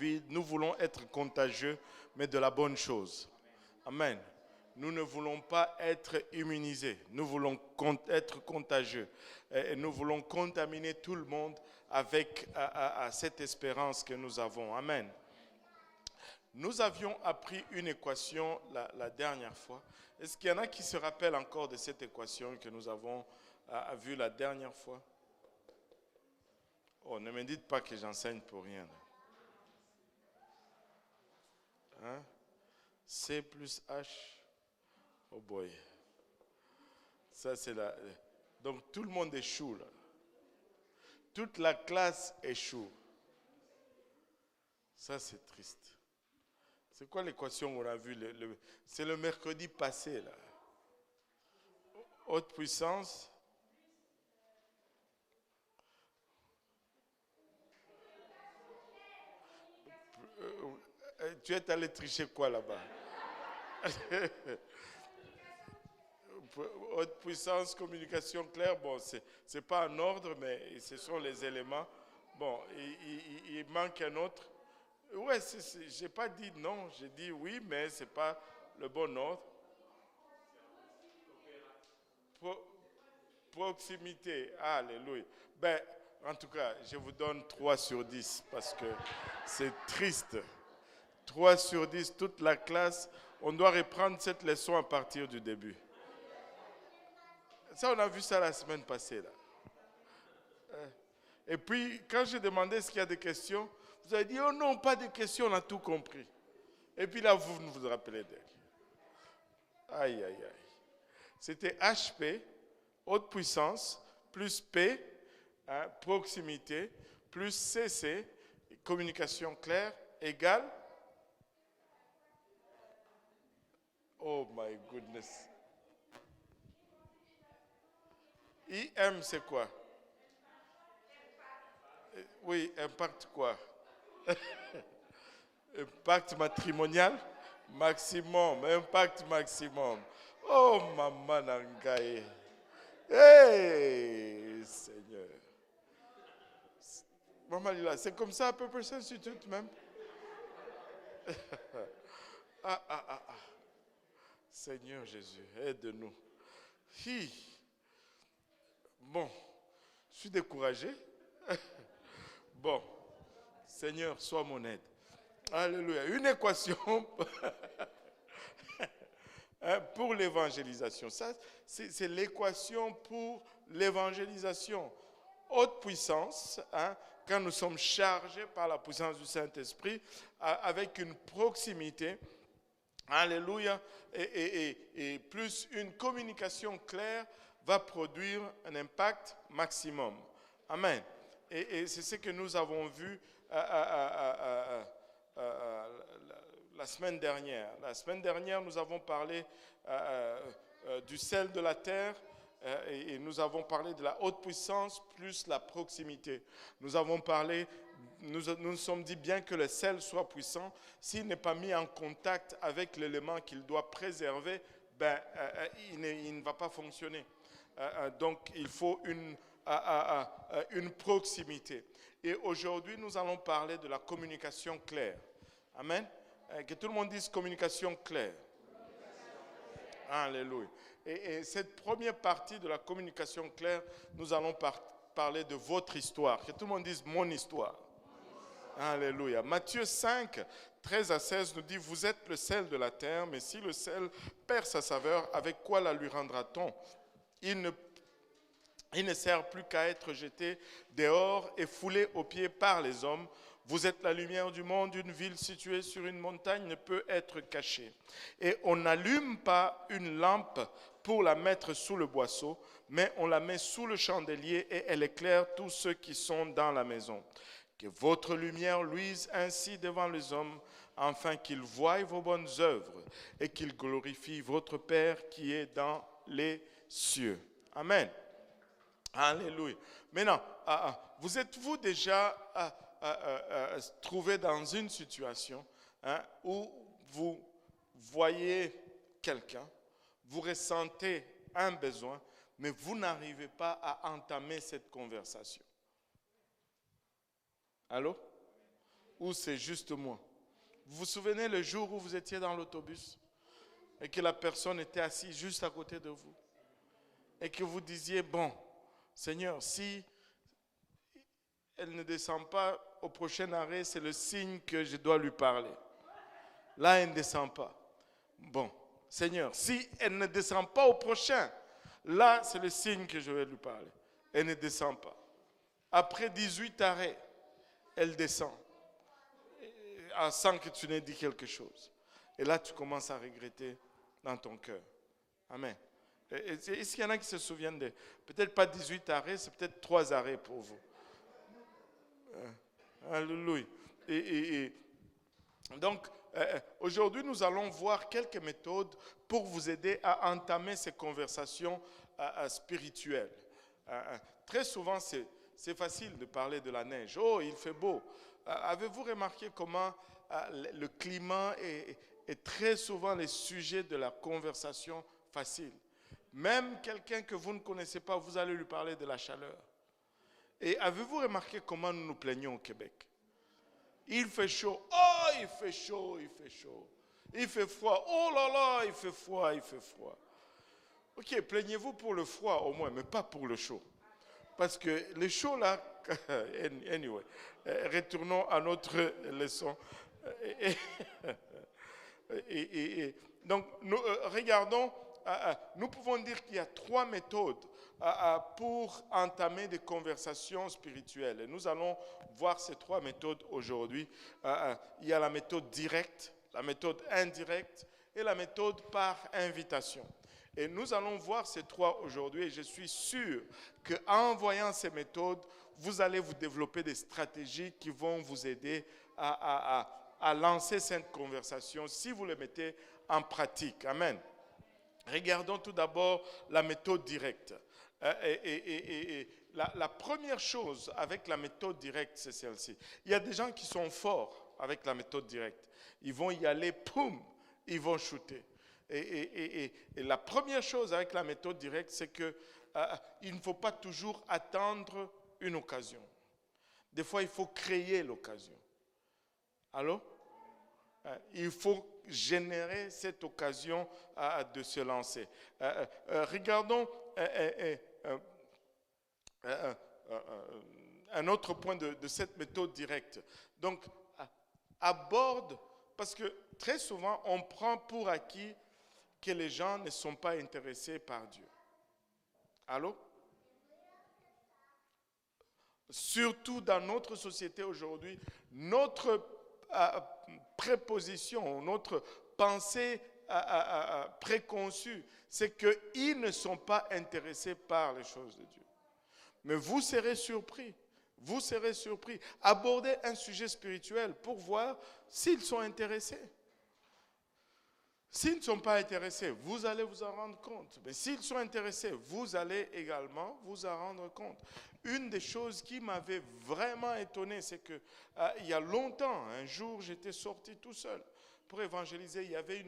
Covid. Nous voulons être contagieux, mais de la bonne chose. Amen. Nous ne voulons pas être immunisés. Nous voulons être contagieux. Et nous voulons contaminer tout le monde avec cette espérance que nous avons. Amen. Nous avions appris une équation la dernière fois. Est-ce qu'il y en a qui se rappellent encore de cette équation que nous avons vue la dernière fois? Oh, ne me dites pas que j'enseigne pour rien. Hein? C plus H. Oh boy. Ça, c'est la... Donc, tout le monde échoue, là. Toute la classe échoue. Ça, c'est triste. C'est quoi l'équation qu'on a vue? C'est le mercredi passé, là. Haute puissance. Tu es allé tricher quoi là-bas? Haute puissance, communication claire, bon, c'est pas en ordre, mais ce sont les éléments. Bon, il manque un autre. Ouais, j'ai pas dit non, j'ai dit oui, mais c'est pas le bon ordre. Proximité, alléluia. Ben, en tout cas, je vous donne 3 sur 10 parce que c'est triste. 3 sur 10, toute la classe, on doit reprendre cette leçon à partir du début. Ça, on a vu ça la semaine passée, là. Et puis, quand j'ai demandé est-ce qu'il y a des questions, vous avez dit, oh non, pas de questions, on a tout compris. Et puis là, vous ne vous rappelez d'elle. Aïe, aïe, aïe. C'était HP, haute puissance, plus P, hein, proximité, plus CC, communication claire, égale. Oh my goodness. IM, c'est quoi? Oui, impact quoi? Impact matrimonial? Maximum, impact maximum. Oh, maman Nangaye. Hey, Seigneur. Maman Lila, c'est comme ça à peu près Institute même? Ah. Seigneur Jésus, aide-nous. Bon, je suis découragé. Bon, Seigneur, sois mon aide. Alléluia. Une équation pour l'évangélisation. Ça, c'est l'équation pour l'évangélisation. Haute puissance, hein, quand nous sommes chargés par la puissance du Saint-Esprit, avec une proximité, alléluia, et plus une communication claire va produire un impact maximum. Amen. Et c'est ce que nous avons vu la semaine dernière. La semaine dernière, nous avons parlé du sel de la terre et nous avons parlé de la haute puissance plus la proximité. Nous avons parlé, nous sommes dit bien que le sel soit puissant, s'il n'est pas mis en contact avec l'élément qu'il doit préserver, il ne va pas fonctionner. Donc, il faut une proximité. Et aujourd'hui, nous allons parler de la communication claire. Amen. Que tout le monde dise communication claire. Alléluia. Et cette première partie de la communication claire, nous allons parler de votre histoire. Que tout le monde dise mon histoire. Alléluia. Matthieu 5, 13 à 16 nous dit, vous êtes le sel de la terre, mais si le sel perd sa saveur, avec quoi la lui rendra-t-on? Il ne sert plus qu'à être jeté dehors et foulé aux pieds par les hommes. Vous êtes la lumière du monde, une ville située sur une montagne ne peut être cachée. Et on n'allume pas une lampe pour la mettre sous le boisseau, mais on la met sous le chandelier et elle éclaire tous ceux qui sont dans la maison. Que votre lumière luise ainsi devant les hommes, afin qu'ils voient vos bonnes œuvres et qu'ils glorifient votre Père qui est dans les cieux. Amen. Alléluia. Maintenant, vous êtes-vous déjà trouvé dans une situation où vous voyez quelqu'un, vous ressentez un besoin, mais vous n'arrivez pas à entamer cette conversation? Allô? ou c'est juste moi? Vous vous souvenez le jour où vous étiez dans l'autobus et que la personne était assise juste à côté de vous et que vous disiez, bon, Seigneur, si elle ne descend pas au prochain arrêt, c'est le signe que je dois lui parler. Là, elle ne descend pas. Bon, Seigneur, si elle ne descend pas au prochain, là, c'est le signe que je vais lui parler. Elle ne descend pas. Après 18 arrêts, elle descend, sans que tu n'aies dit quelque chose. Et là, tu commences à regretter dans ton cœur. Amen. Est-ce qu'il y en a qui se souviennent de... Peut-être pas 18 arrêts, c'est peut-être 3 arrêts pour vous. Alléluia. Donc, aujourd'hui, nous allons voir quelques méthodes pour vous aider à entamer ces conversations spirituelles. Très souvent, c'est facile de parler de la neige. Oh, il fait beau. Avez-vous remarqué comment le climat est très souvent le sujet de la conversation facile? Même quelqu'un que vous ne connaissez pas, vous allez lui parler de la chaleur. Et avez-vous remarqué comment nous nous plaignons au Québec? Il fait chaud. Oh, il fait chaud, il fait chaud. Il fait froid. Oh là là, il fait froid, il fait froid. Ok, plaignez-vous pour le froid au moins, mais pas pour le chaud. Parce que le chaud là, anyway, retournons à notre leçon. Donc, nous, regardons, nous pouvons dire qu'il y a 3 méthodes pour entamer des conversations spirituelles. Et nous allons voir ces 3 méthodes aujourd'hui. Il y a la méthode directe, la méthode indirecte et la méthode par invitation. Et nous allons voir ces 3 aujourd'hui et je suis sûr qu'en voyant ces méthodes, vous allez vous développer des stratégies qui vont vous aider à lancer cette conversation si vous le mettez en pratique. Amen. Regardons tout d'abord la méthode directe. La première chose avec la méthode directe, c'est celle-ci. Il y a des gens qui sont forts avec la méthode directe. Ils vont y aller, poum, ils vont shooter. Et la première chose avec la méthode directe, c'est qu'il ne faut pas toujours attendre une occasion. Des fois, il faut créer l'occasion. Allô? Il faut générer cette occasion de se lancer. Regardons un autre point de cette méthode directe. Donc, aborde, parce que très souvent, on prend pour acquis que les gens ne sont pas intéressés par Dieu. Allô? Surtout dans notre société aujourd'hui, notre préposition, notre pensée préconçue, c'est qu'ils ne sont pas intéressés par les choses de Dieu. Mais vous serez surpris. Vous serez surpris. Abordez un sujet spirituel pour voir s'ils sont intéressés. S'ils ne sont pas intéressés, vous allez vous en rendre compte. Mais s'ils sont intéressés, vous allez également vous en rendre compte. Une des choses qui m'avait vraiment étonné, c'est que il y a longtemps, un jour, j'étais sorti tout seul pour évangéliser. Il y avait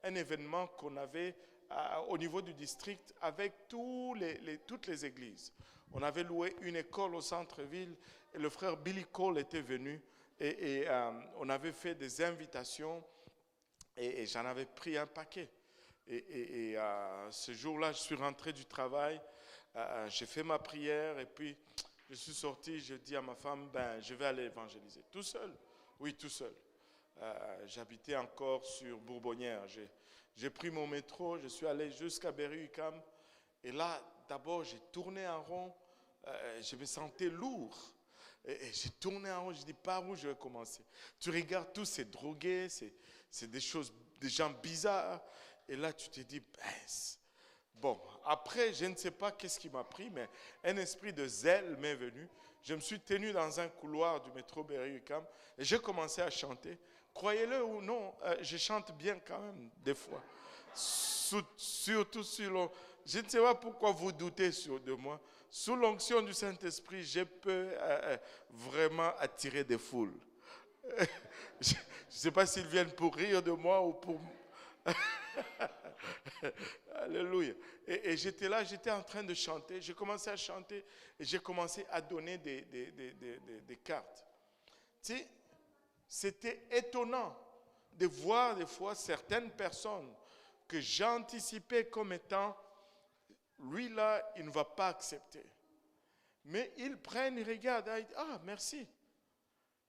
un événement qu'on avait au niveau du district avec toutes les églises. On avait loué une école au centre-ville et le frère Billy Cole était venu et on avait fait des invitations. Et j'en avais pris un paquet. Et ce jour-là, je suis rentré du travail, j'ai fait ma prière et puis je suis sorti, je dis à ma femme, je vais aller évangéliser. Tout seul? Oui, tout seul. J'habitais encore sur Bourbonnière. J'ai pris mon métro, je suis allé jusqu'à Berry-UQAM. Et là, d'abord, j'ai tourné en rond. Je me sentais lourd. Et j'ai tourné en rond, je dis, par où je vais commencer? Tu regardes tous ces drogués, c'est des choses, des gens bizarres. Et là, tu te dis, bon, après, je ne sais pas qu'est-ce qui m'a pris, mais un esprit de zèle m'est venu. Je me suis tenu dans un couloir du métro Berry-UQAM et j'ai commencé à chanter. Croyez-le ou non, je chante bien quand même, des fois. Surtout sur je ne sais pas pourquoi vous doutez de moi. Sous l'onction du Saint-Esprit, je peux vraiment attirer des foules. Je ne sais pas s'ils viennent pour rire de moi ou pour... Alléluia. Et j'étais là, j'étais en train de chanter. J'ai commencé à chanter et j'ai commencé à donner des cartes. Tu sais, c'était étonnant de voir des fois certaines personnes que j'anticipais comme étant, lui là, il ne va pas accepter. Mais ils prennent, ils regardent, ils disent, ah merci.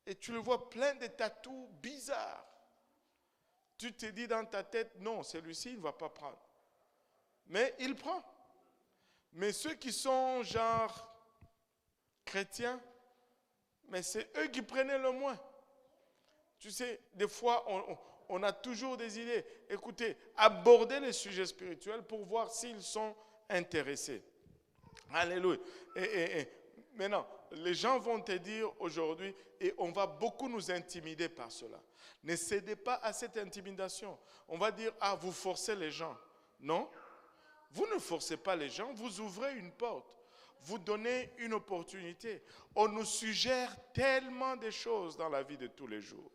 Et tu le vois plein de tatous bizarres. Tu te dis dans ta tête, non, celui-ci, il ne va pas prendre. Mais il prend. Mais ceux qui sont genre chrétiens, mais c'est eux qui prenaient le moins. Tu sais, des fois, on a toujours des idées. Écoutez, abordez les sujets spirituels pour voir s'ils sont intéressés. Alléluia. Et maintenant, les gens vont te dire aujourd'hui, et on va beaucoup nous intimider par cela. Ne cédez pas à cette intimidation. On va dire, ah, vous forcez les gens. Non, vous ne forcez pas les gens, vous ouvrez une porte. Vous donnez une opportunité. On nous suggère tellement de choses dans la vie de tous les jours.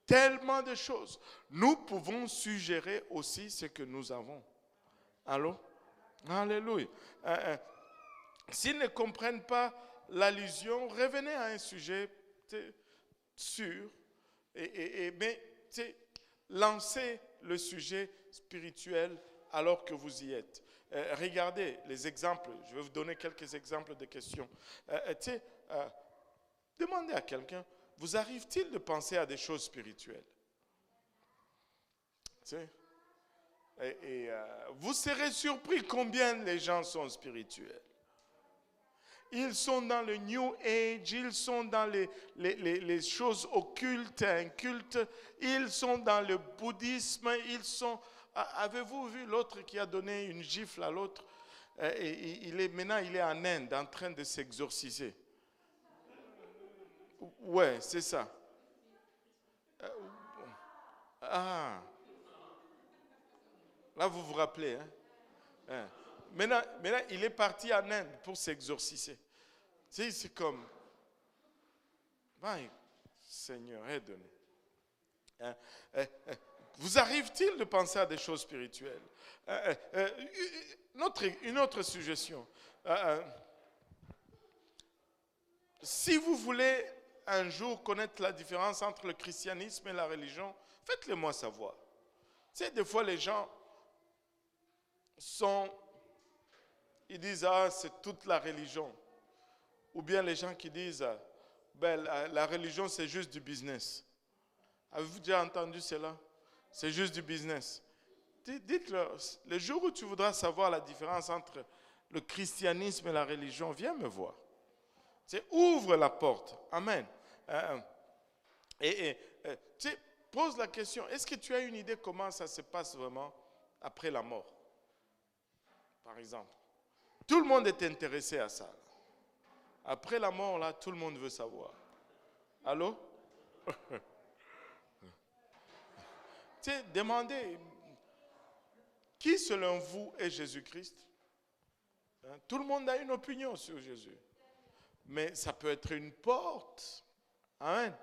Tellement de choses. Nous pouvons suggérer aussi ce que nous avons. Allô? Alléluia. S'ils ne comprennent pas l'allusion, revenez à un sujet sûr. Mais lancez le sujet spirituel alors que vous y êtes. Regardez les exemples. Je vais vous donner quelques exemples de questions. Demandez à quelqu'un, vous arrive-t-il de penser à des choses spirituelles? Vous serez surpris combien les gens sont spirituels. Ils sont dans le New Age, ils sont dans les choses occultes, incultes, ils sont dans le bouddhisme, ils sont... Avez-vous vu l'autre qui a donné une gifle à l'autre? Maintenant, il est en Inde en train de s'exorciser. Ouais, c'est ça. Ah. Là, vous vous rappelez, hein? Maintenant, il est parti en Inde pour s'exorciser. C'est comme, Seigneur, aide-nous. Vous arrive-t-il de penser à des choses spirituelles? Une autre suggestion. Si vous voulez un jour connaître la différence entre le christianisme et la religion, faites-le moi savoir. Tu sais, des fois les gens ils disent, ah, c'est toute la religion. Ou bien les gens qui disent, la religion, c'est juste du business. Avez-vous déjà entendu cela? C'est juste du business. Dites-leur, le jour où tu voudras savoir la différence entre le christianisme et la religion, viens me voir. Ouvre la porte. Amen. Pose la question, est-ce que tu as une idée comment ça se passe vraiment après la mort? Par exemple. Tout le monde est intéressé à ça. Après la mort, là, tout le monde veut savoir. Allô? Demandez, qui selon vous est Jésus-Christ? Tout le monde a une opinion sur Jésus. Mais ça peut être une porte. Amen.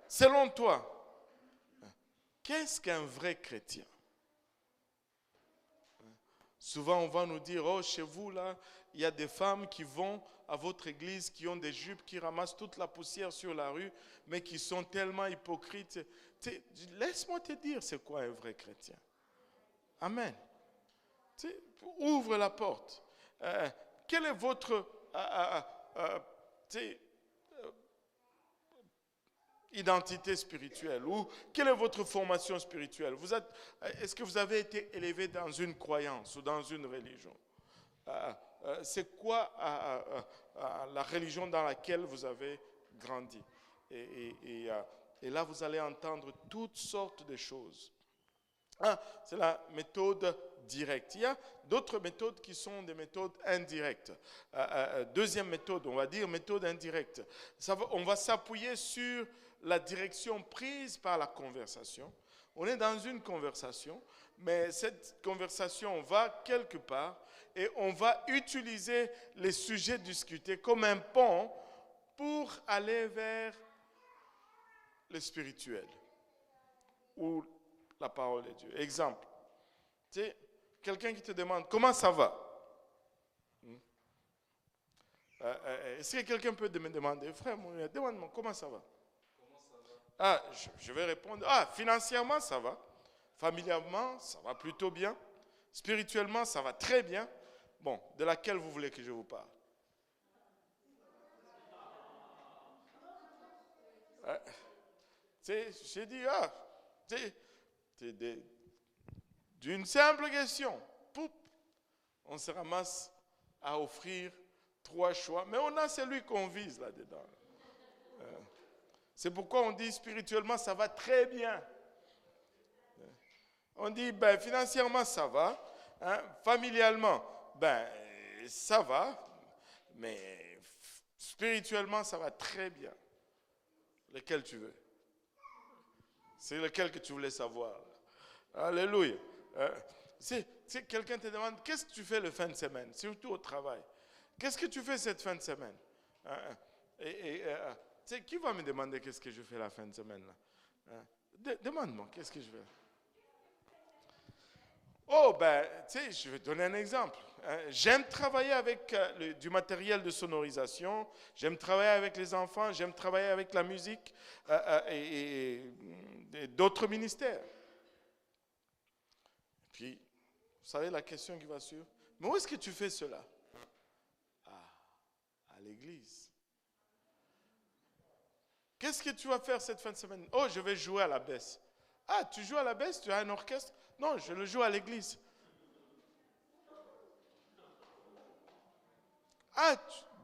Selon toi, qu'est-ce qu'un vrai chrétien? Souvent, on va nous dire, oh, chez vous, là, il y a des femmes qui vont à votre église, qui ont des jupes, qui ramassent toute la poussière sur la rue, mais qui sont tellement hypocrites. Laisse-moi te dire, c'est quoi un vrai chrétien? Amen. Ouvre la porte. Quelle est votre identité spirituelle, ou quelle est votre formation spirituelle? Est-ce que vous avez été élevé dans une croyance ou dans une religion? C'est quoi la religion dans laquelle vous avez grandi? Et là, vous allez entendre toutes sortes de choses. C'est la méthode directe. Il y a d'autres méthodes qui sont des méthodes indirectes. Deuxième méthode, on va dire méthode indirecte. On va s'appuyer sur la direction prise par la conversation. On est dans une conversation, mais cette conversation va quelque part et on va utiliser les sujets discutés comme un pont pour aller vers le spirituel ou la parole de Dieu. Exemple, quelqu'un qui te demande comment ça va? Est-ce que quelqu'un peut me demander, frère, demande-moi, comment ça va? Ah, je vais répondre, financièrement, ça va. Familièrement, ça va plutôt bien. Spirituellement, ça va très bien. Bon, de laquelle vous voulez que je vous parle? J'ai dit, d'une simple question, poup, on se ramasse à offrir 3 choix, mais on a celui qu'on vise là-dedans. C'est pourquoi on dit spirituellement, ça va très bien. On dit, financièrement, ça va. Hein, familialement, ça va. Mais spirituellement, ça va très bien. Lequel tu veux? C'est lequel que tu voulais savoir? Alléluia. Si quelqu'un te demande, qu'est-ce que tu fais le fin de semaine? Surtout au travail. Qu'est-ce que tu fais cette fin de semaine? Qui va me demander qu'est-ce que je fais la fin de semaine là? Demande-moi, qu'est-ce que je fais? Je vais te donner un exemple. J'aime travailler avec du matériel de sonorisation, j'aime travailler avec les enfants, j'aime travailler avec la musique et d'autres ministères. Puis, vous savez la question qui va suivre? Mais où est-ce que tu fais cela? À l'église. Qu'est-ce que tu vas faire cette fin de semaine? Oh, je vais jouer à la baisse. Ah, tu joues à la baisse? Tu as un orchestre? Non, je le joue à l'église.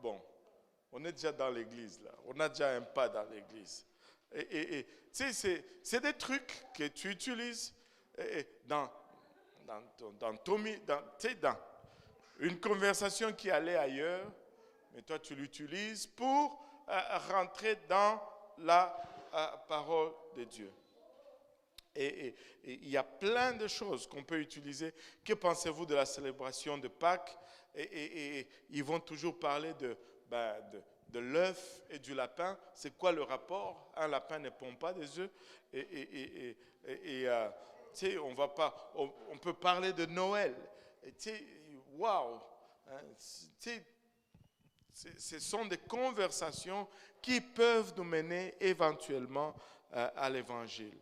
Bon, on est déjà dans l'église là. On a déjà un pas dans l'église. C'est des trucs que tu utilises dans une conversation qui allait ailleurs, mais toi tu l'utilises pour rentrer dans la parole de Dieu. Et il y a plein de choses qu'on peut utiliser. Que pensez-vous de la célébration de Pâques? Et ils vont toujours parler de l'œuf et du lapin. C'est quoi le rapport? Un lapin ne pond pas des œufs. On peut parler de Noël. Waouh! Ce sont des conversations qui peuvent nous mener éventuellement à l'évangile.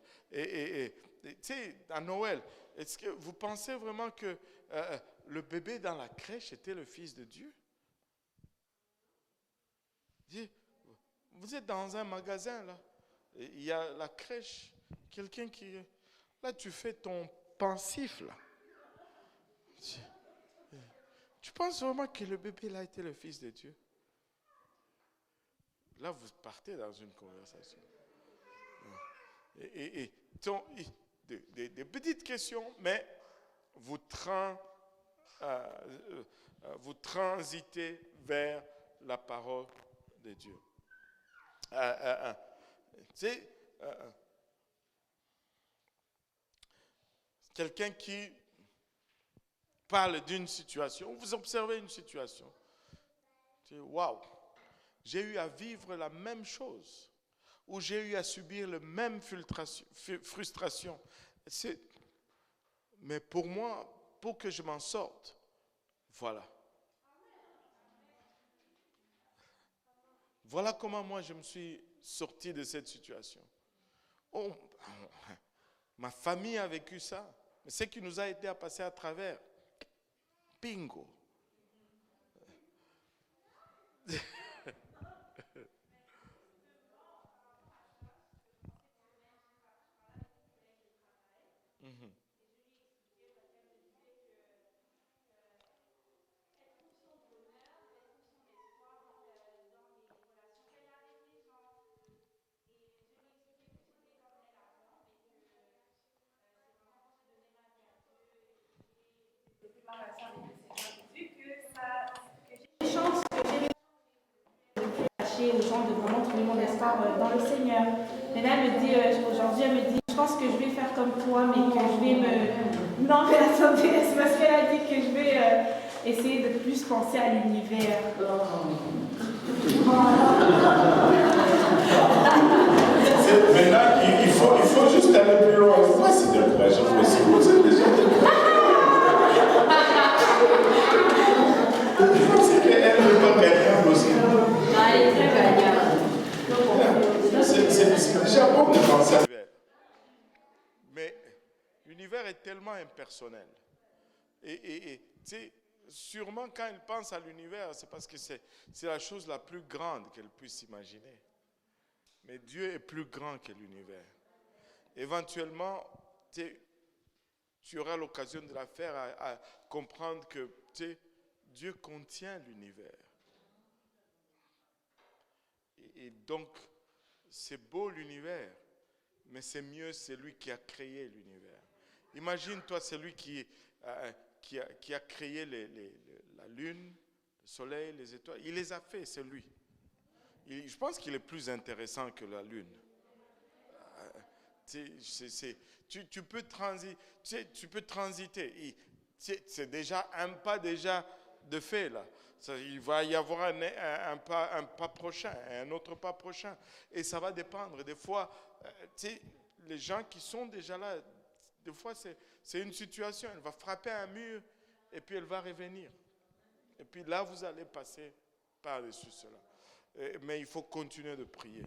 À Noël, est-ce que vous pensez vraiment que le bébé dans la crèche était le Fils de Dieu? Vous êtes dans un magasin, là. Il y a la crèche. Quelqu'un qui... Là, tu fais ton pensif, là. Tu penses vraiment que le bébé, là, était le Fils de Dieu? Là, vous partez dans une conversation. Des petites questions, mais vous transitez vers la parole de Dieu. Quelqu'un qui parle d'une situation, vous observez une situation, waouh, j'ai eu à vivre la même chose, ou j'ai eu à subir la même frustration. Mais pour moi, pour que je m'en sorte, voilà. Voilà comment moi je me suis sorti de cette situation. Ma famille a vécu ça. Mais ce qui nous a aidé à passer à travers, bingo. aux gens de vraiment trouver mon espoir dans le Seigneur. Mais là, elle me dit, aujourd'hui, elle me dit, je pense que je vais faire comme toi, mais que je vais me... Non, mais attendez, c'est parce qu'elle a dit que je vais essayer de plus penser à l'univers. Maintenant, il faut juste aller plus loin. Moi, s'il te plaît, je vous aussi. Vous êtes déjà c'est qu'elle ne veut pas gagner aussi. c'est déjà bon de penser à l'univers. Mais l'univers est tellement impersonnel. Et tu sais, sûrement quand elle pense à l'univers, c'est parce que c'est la chose la plus grande qu'elle puisse imaginer. Mais Dieu est plus grand que l'univers. Éventuellement, tu auras l'occasion de la faire à comprendre que Dieu contient l'univers. Et donc, c'est beau l'univers, mais c'est mieux celui qui a créé l'univers. Imagine-toi celui qui a créé la lune, le soleil, les étoiles. Il les a fait, c'est lui. Je pense qu'il est plus intéressant que la lune. Tu peux transiter. C'est déjà un pas déjà de fait là. Il va y avoir un pas prochain, un autre pas prochain. Et ça va dépendre. Des fois, les gens qui sont déjà là, des fois c'est une situation. Elle va frapper un mur et puis elle va revenir. Et puis là, vous allez passer par-dessus cela. Mais il faut continuer de prier.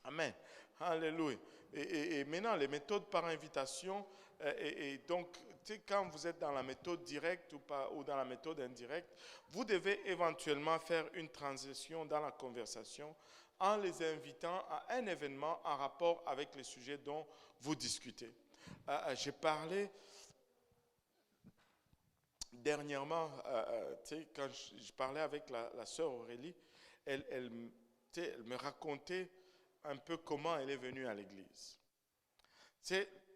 Amen. Alléluia. Et maintenant, les méthodes par invitation, et donc, quand vous êtes dans la méthode directe ou dans la méthode indirecte, vous devez éventuellement faire une transition dans la conversation en les invitant à un événement en rapport avec les sujets dont vous discutez. J'ai parlé dernièrement, quand je parlais avec la sœur Aurélie, elle me racontait un peu comment elle est venue à l'église.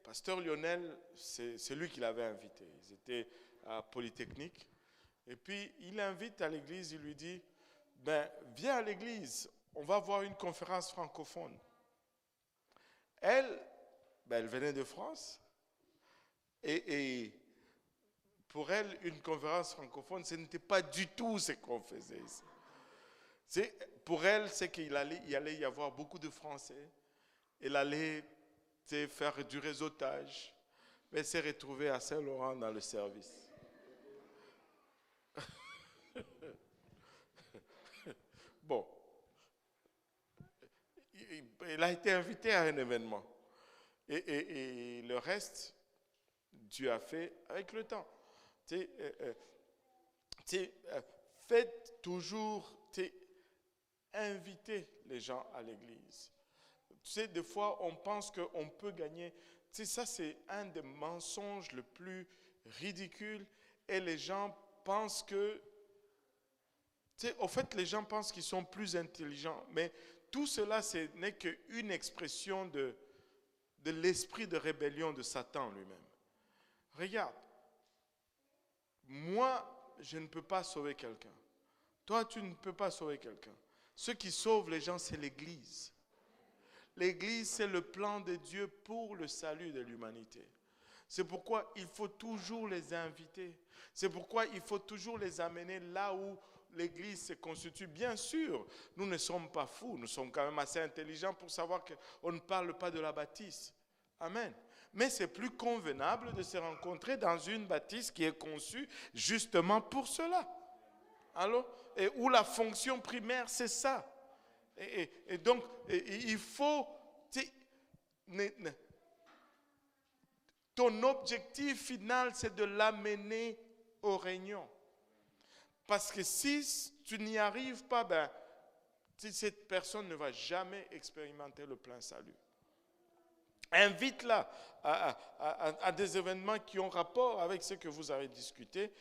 Pasteur Lionel, c'est lui qui l'avait invité. Ils étaient à Polytechnique. Et puis, il l'invite à l'église, il lui dit, viens à l'église, on va voir une conférence francophone. Elle venait de France. Et pour elle, une conférence francophone, ce n'était pas du tout ce qu'on faisait ici. Pour elle, c'est qu'il allait y avoir beaucoup de Français. Elle allait faire du réseautage. Mais elle s'est retrouvée à Saint-Laurent dans le service. Bon. Elle a été invitée à un événement. Et le reste, Dieu a fait avec le temps. Faites toujours inviter les gens à l'église. Des fois, on pense qu'on peut gagner. Ça, c'est un des mensonges le plus ridicule. Et les gens pensent que... au fait, les gens pensent qu'ils sont plus intelligents. Mais tout cela, ce n'est qu'une expression de l'esprit de rébellion de Satan lui-même. Regarde. Moi, je ne peux pas sauver quelqu'un. Toi, tu ne peux pas sauver quelqu'un. Ce qui sauve les gens, c'est l'Église. L'Église, c'est le plan de Dieu pour le salut de l'humanité. C'est pourquoi il faut toujours les inviter. C'est pourquoi il faut toujours les amener là où l'Église se constitue. Bien sûr, nous ne sommes pas fous. Nous sommes quand même assez intelligents pour savoir qu'on ne parle pas de la baptise. Amen. Mais c'est plus convenable de se rencontrer dans une baptise qui est conçue justement pour cela. Alors, et où la fonction primaire, c'est ça. Et donc, il faut... Ton objectif final, c'est de l'amener aux réunions. Parce que si tu n'y arrives pas, cette personne ne va jamais expérimenter le plein salut. Invite-la à des événements qui ont rapport avec ce que vous avez discuté.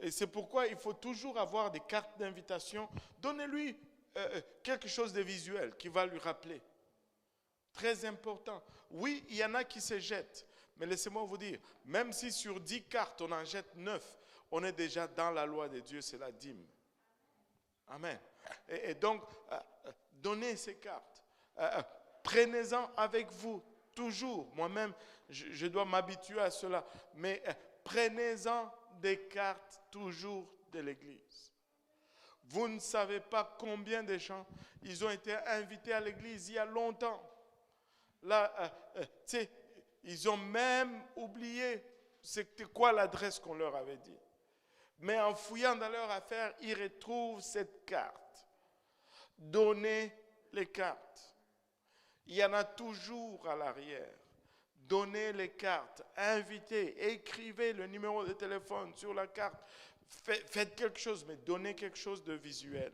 Et c'est pourquoi il faut toujours avoir des cartes d'invitation. Donnez-lui quelque chose de visuel qui va lui rappeler. Très important. Oui, il y en a qui se jettent. Mais laissez-moi vous dire, même si sur 10 cartes, on en jette 9, on est déjà dans la loi de Dieu, c'est la dîme. Amen. Et donc, donnez ces cartes. Prenez-en avec vous, toujours. Moi-même, je dois m'habituer à cela. Mais prenez-en des cartes toujours de l'Église. Vous ne savez pas combien de gens, ils ont été invités à l'Église il y a longtemps. Là, ils ont même oublié c'était quoi l'adresse qu'on leur avait dit. Mais en fouillant dans leur affaire, ils retrouvent cette carte. Donnez les cartes. Il y en a toujours à l'arrière. Donnez les cartes, invitez, écrivez le numéro de téléphone sur la carte. Faites quelque chose, mais donnez quelque chose de visuel.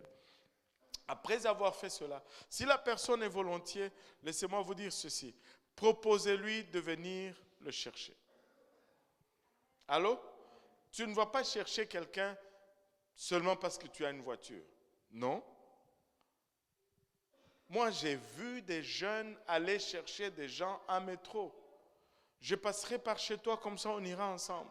Après avoir fait cela, si la personne est volontiers, laissez-moi vous dire ceci. Proposez-lui de venir le chercher. Allô? Tu ne vas pas chercher quelqu'un seulement parce que tu as une voiture. Non. Moi, j'ai vu des jeunes aller chercher des gens en métro. Je passerai par chez toi, comme ça on ira ensemble.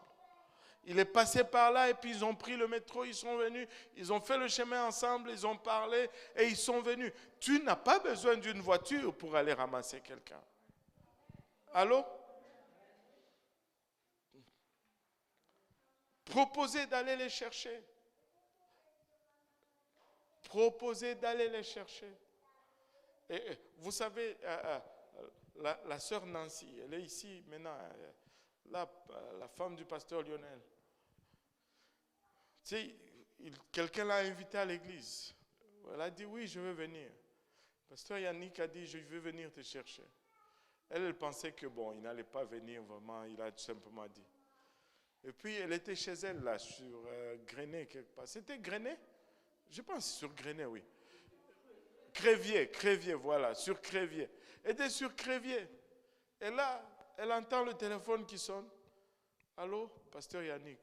Il est passé par là et puis ils ont pris le métro, ils sont venus, ils ont fait le chemin ensemble, ils ont parlé et ils sont venus. Tu n'as pas besoin d'une voiture pour aller ramasser quelqu'un. Allô? Proposez d'aller les chercher. Proposez d'aller les chercher. Et vous savez, la sœur Nancy, elle est ici maintenant, la femme du pasteur Lionel. Tu sais, quelqu'un l'a invitée à l'église. Elle a dit oui, je veux venir. Le pasteur Yannick a dit je veux venir te chercher. Elle pensait que bon, il n'allait pas venir vraiment, il a tout simplement dit. Et puis elle était chez elle là, sur Grenet quelque part. C'était Grenet? Je pense sur Grenet, oui. Crévier, voilà, sur Crévier. Elle était sur Crévier. Et là, elle entend le téléphone qui sonne. Allô, pasteur Yannick,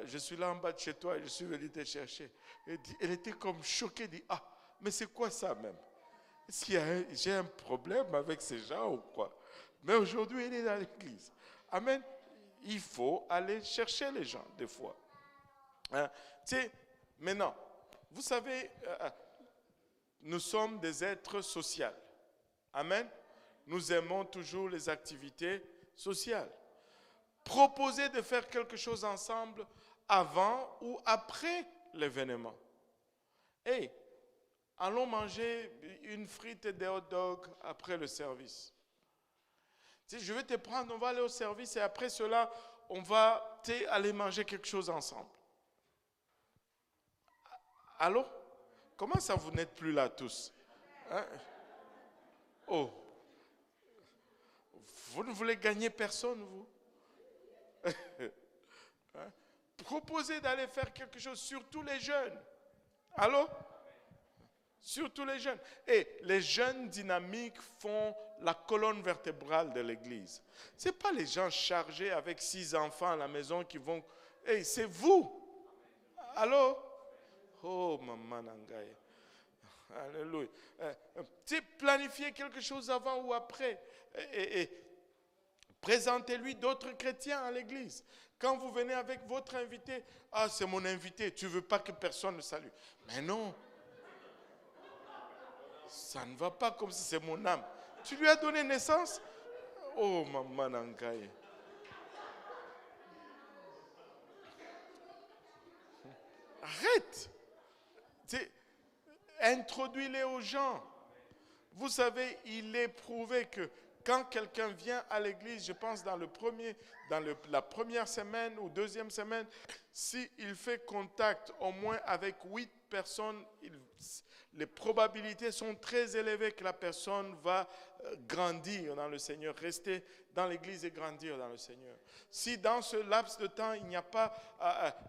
je suis là en bas de chez toi et je suis venu te chercher. Elle était comme choquée, elle dit, ah, mais c'est quoi ça même? Est-ce que j'ai un problème avec ces gens ou quoi? Mais aujourd'hui, elle est dans l'église. Amen. Il faut aller chercher les gens, des fois. Hein? Tu sais, maintenant, vous savez, nous sommes des êtres sociaux. Amen. Nous aimons toujours les activités sociales. Proposez de faire quelque chose ensemble avant ou après l'événement. Hey, allons manger une frite et des hot dogs après le service. Tu sais, je vais te prendre, on va aller au service et après cela, on va aller manger quelque chose ensemble. Allô? Comment ça, vous n'êtes plus là tous? Hein? Oh. Vous ne voulez gagner personne, vous? Hein? Proposez d'aller faire quelque chose, surtout les jeunes. Allô? Surtout les jeunes. Et les jeunes dynamiques font la colonne vertébrale de l'église. Ce n'est pas les gens chargés avec 6 enfants à la maison qui vont... Hey, c'est vous. Allô? Oh, maman nangaye. Alléluia. Tu sais, planifiez quelque chose avant ou après. Et présentez-lui d'autres chrétiens à l'église. Quand vous venez avec votre invité, ah, c'est mon invité, tu ne veux pas que personne le salue. Mais non. Ça ne va pas comme si c'est mon âme. Tu lui as donné naissance? Oh, maman nangaye. Arrête. Introduis-les aux gens. Vous savez, il est prouvé que quand quelqu'un vient à l'église, je pense dans la première semaine ou deuxième semaine, s'il fait contact au moins avec 8 personnes, les probabilités sont très élevées que la personne va grandir dans le Seigneur, rester dans l'église et grandir dans le Seigneur. Si dans ce laps de temps, il n'y a pas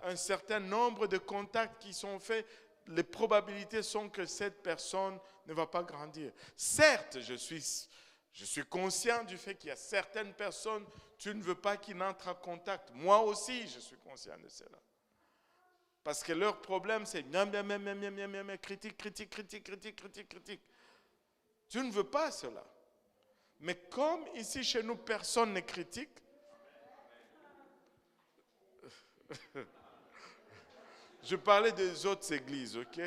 un certain nombre de contacts qui sont faits, les probabilités sont que cette personne ne va pas grandir. Certes, je suis conscient du fait qu'il y a certaines personnes, tu ne veux pas qu'ils entrent en contact. Moi aussi, je suis conscient de cela. Parce que leur problème, c'est critique. Tu ne veux pas cela. Mais comme ici, chez nous, personne ne critique, je parlais des autres églises, ok?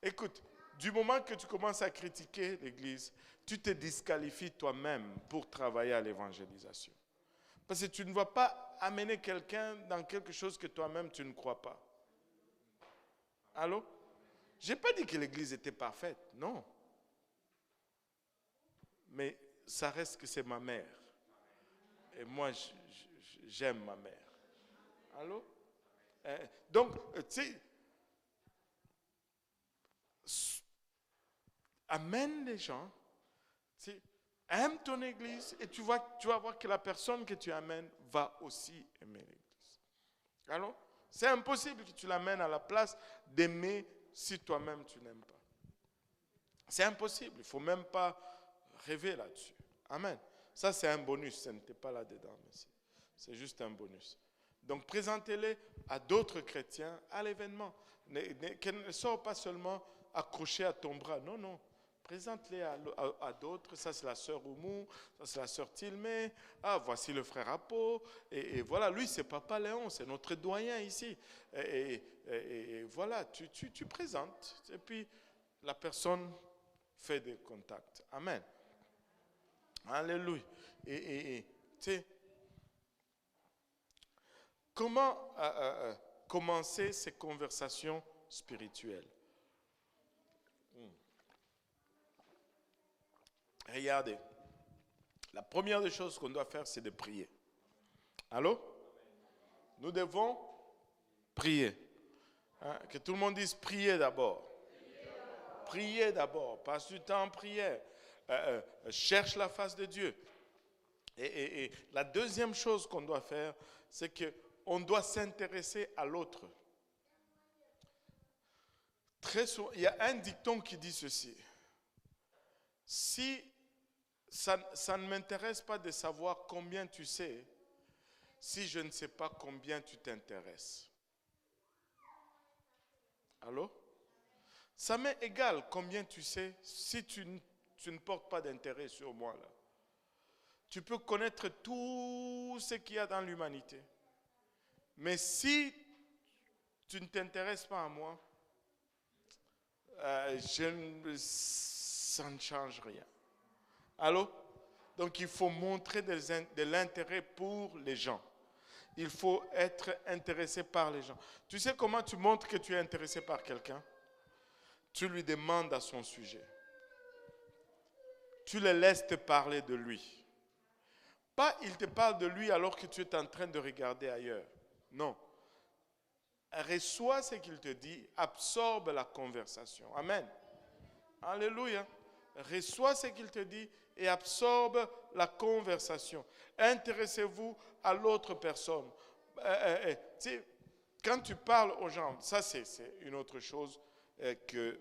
Écoute, du moment que tu commences à critiquer l'église, tu te disqualifies toi-même pour travailler à l'évangélisation. Parce que tu ne vas pas amener quelqu'un dans quelque chose que toi-même tu ne crois pas. Allô? Je n'ai pas dit que l'église était parfaite, non. Mais ça reste que c'est ma mère. Et moi, j'aime ma mère. Allô? Donc, tu sais, amène les gens, tu sais, aime ton église et tu vas voir que la personne que tu amènes va aussi aimer l'église. Alors, c'est impossible que tu l'amènes à la place d'aimer si toi-même tu n'aimes pas. C'est impossible, il ne faut même pas rêver là-dessus. Amen. Ça, c'est un bonus, ça n'était pas là-dedans, mais c'est juste un bonus. Donc, présentez-les à d'autres chrétiens à l'événement. Qu'elle ne soit pas seulement accrochée à ton bras. Non, non. Présente-les à d'autres. Ça, c'est la sœur Oumou. Ça, c'est la sœur Tilmé. Ah, voici le frère Apo. Et voilà, lui, c'est Papa Léon. C'est notre doyen ici. Et voilà, tu présentes. Et puis, la personne fait des contacts. Amen. Alléluia. Et tu sais, comment commencer ces conversations spirituelles? Regardez, la première des choses qu'on doit faire, c'est de prier. Allô? Nous devons prier. Hein? Que tout le monde dise prier d'abord. Prier d'abord. Passe du temps en prière. Cherche la face de Dieu. Et la deuxième chose qu'on doit faire, c'est qu'on doit s'intéresser à l'autre. Très souvent, il y a un dicton qui dit ceci. Si ça ne m'intéresse pas de savoir combien tu sais, si je ne sais pas combien tu t'intéresses. Allô? Ça m'est égal combien tu sais si tu ne portes pas d'intérêt sur moi là. Tu peux connaître tout ce qu'il y a dans l'humanité. Mais si tu ne t'intéresses pas à moi, ça ne change rien. Allô? Donc il faut montrer de l'intérêt pour les gens. Il faut être intéressé par les gens. Tu sais comment tu montres que tu es intéressé par quelqu'un? Tu lui demandes à son sujet. Tu le laisses te parler de lui. Pas il te parle de lui alors que tu es en train de regarder ailleurs. Non. Reçois ce qu'il te dit, absorbe la conversation. Amen. Alléluia. Reçois ce qu'il te dit et absorbe la conversation. Intéressez-vous à l'autre personne. Quand tu parles aux gens, ça c'est une autre chose que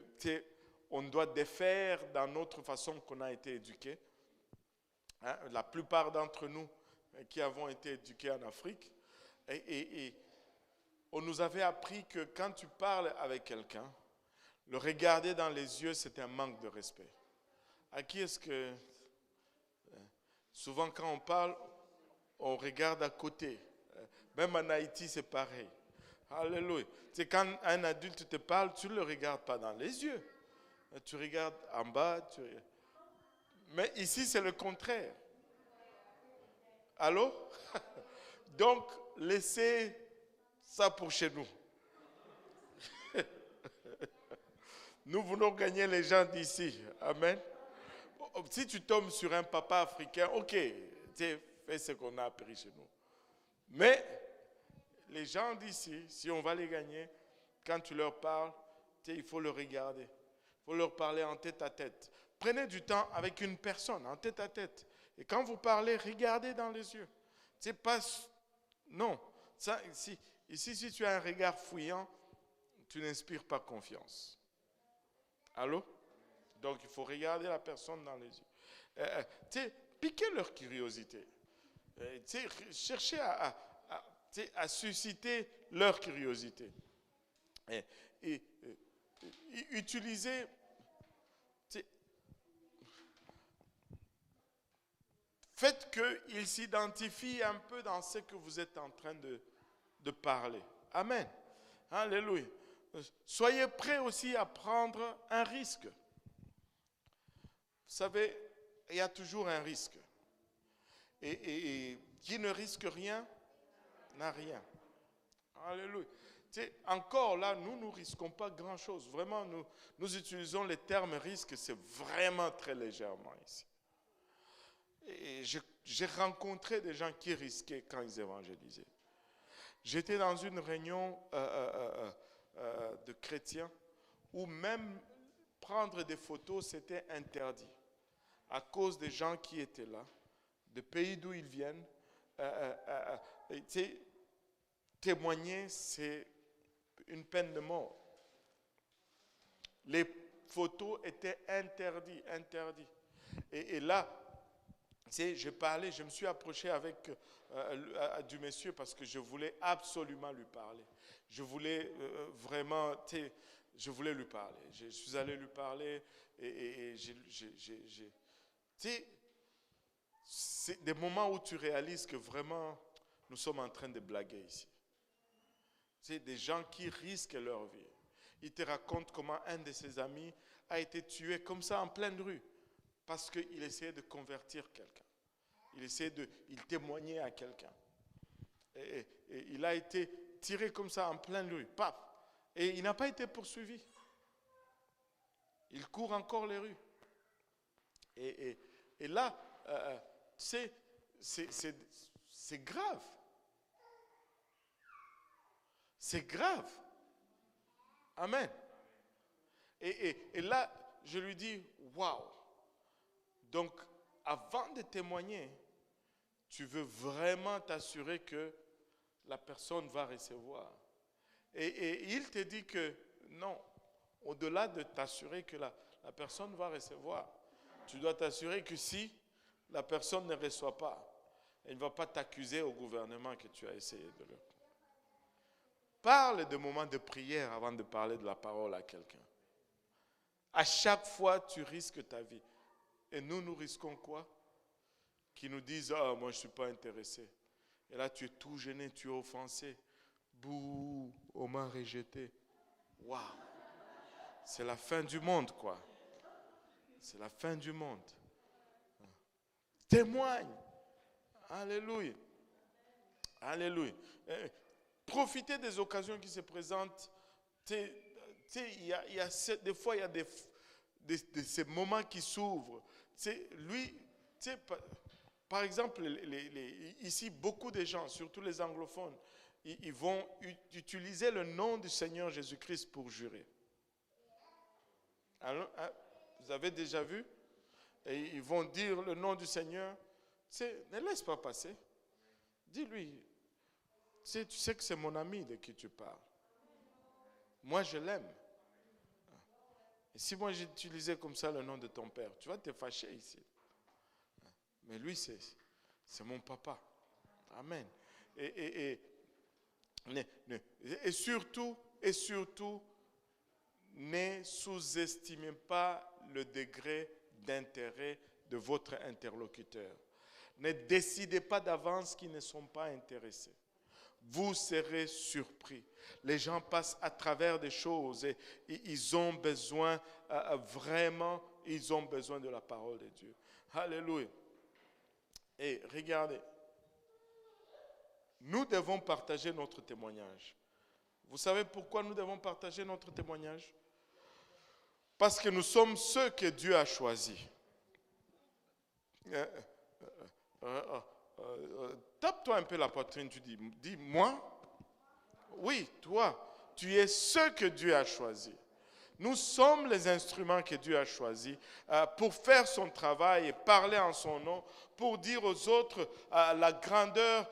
on doit défaire dans notre façon qu'on a été éduqué. Hein, la plupart d'entre nous qui avons été éduqués en Afrique, et on nous avait appris que quand tu parles avec quelqu'un, le regarder dans les yeux, c'est un manque de respect. À qui est-ce que... Souvent quand on parle, on regarde à côté. Même en Haïti, c'est pareil. Alléluia. C'est quand un adulte te parle, tu ne le regardes pas dans les yeux. Tu regardes en bas. Mais ici, c'est le contraire. Allô? Donc, laissez ça pour chez nous. Nous voulons gagner les gens d'ici. Amen. Si tu tombes sur un papa africain, ok, fais ce qu'on a appris chez nous. Mais les gens d'ici, si on va les gagner, quand tu leur parles, il faut le regarder. Il faut leur parler en tête à tête. Prenez du temps avec une personne, en tête à tête. Et quand vous parlez, regardez dans les yeux. C'est pas... Non. Ça, ici, si tu as un regard fouillant, tu n'inspires pas confiance. Allô? Donc, il faut regarder la personne dans les yeux. Piquez leur curiosité. Cherchez à susciter leur curiosité. Et utilisez... Faites qu'ils s'identifient un peu dans ce que vous êtes en train de parler. Amen. Alléluia. Soyez prêts aussi à prendre un risque. Vous savez, il y a toujours un risque. Et qui ne risque rien, n'a rien. Alléluia. Encore là, nous ne risquons pas grand-chose. Vraiment, nous utilisons les termes risque, c'est vraiment très légèrement ici. Et j'ai rencontré des gens qui risquaient quand ils évangélisaient. J'étais dans une réunion de chrétiens où même prendre des photos, c'était interdit. À cause des gens qui étaient là, des pays d'où ils viennent. Témoigner, c'est une peine de mort. Les photos étaient interdites. Et là, je me suis approché avec du monsieur parce que je voulais absolument lui parler. Je voulais je voulais lui parler. Je suis allé lui parler et c'est des moments où tu réalises que vraiment, nous sommes en train de blaguer ici. C'est des gens qui risquent leur vie. Ils te racontent comment un de ses amis a été tué comme ça en pleine rue parce qu'il essayait de convertir quelqu'un. Il témoignait à quelqu'un. Et il a été tiré comme ça en pleine rue. Paf! Et il n'a pas été poursuivi. Il court encore les rues. Et là, c'est grave. C'est grave. Amen. Et là, je lui dis, waouh. Donc, avant de témoigner, tu veux vraiment t'assurer que la personne va recevoir. Et il te dit que non, au-delà de t'assurer que la personne va recevoir, tu dois t'assurer que si la personne ne reçoit pas, elle ne va pas t'accuser au gouvernement que tu as essayé de le... Parle de moments de prière avant de parler de la parole à quelqu'un. À chaque fois, tu risques ta vie. Et nous risquons quoi? Qui nous disent, ah, moi je ne suis pas intéressé. Et là, tu es tout gêné, tu es offensé. Bouh, on m'a rejeté. Waouh! C'est la fin du monde, quoi. C'est la fin du monde. Témoigne. Alléluia. Alléluia. Profitez des occasions qui se présentent. Des fois, il y a ces moments qui s'ouvrent. Par exemple, ici, beaucoup de gens, surtout les anglophones, ils vont utiliser le nom du Seigneur Jésus-Christ pour jurer. Alors, vous avez déjà vu? Et ils vont dire le nom du Seigneur. Ne laisse pas passer. Dis-lui, tu sais que c'est mon ami de qui tu parles. Moi, je l'aime. Et si moi j'utilisais comme ça le nom de ton père, tu vas te fâcher ici. Mais lui, c'est mon papa. Amen. Et surtout, ne sous-estimez pas le degré d'intérêt de votre interlocuteur. Ne décidez pas d'avance qu'ils ne sont pas intéressés. Vous serez surpris. Les gens passent à travers des choses et ils ont besoin, vraiment, ils ont besoin de la parole de Dieu. Alléluia. Et regardez, nous devons partager notre témoignage. Vous savez pourquoi nous devons partager notre témoignage? Parce que nous sommes ceux que Dieu a choisis. Tape-toi un peu la poitrine, tu dis, moi? Oui, toi, tu es ceux que Dieu a choisis. Nous sommes les instruments que Dieu a choisis pour faire son travail et parler en son nom, pour dire aux autres la grandeur,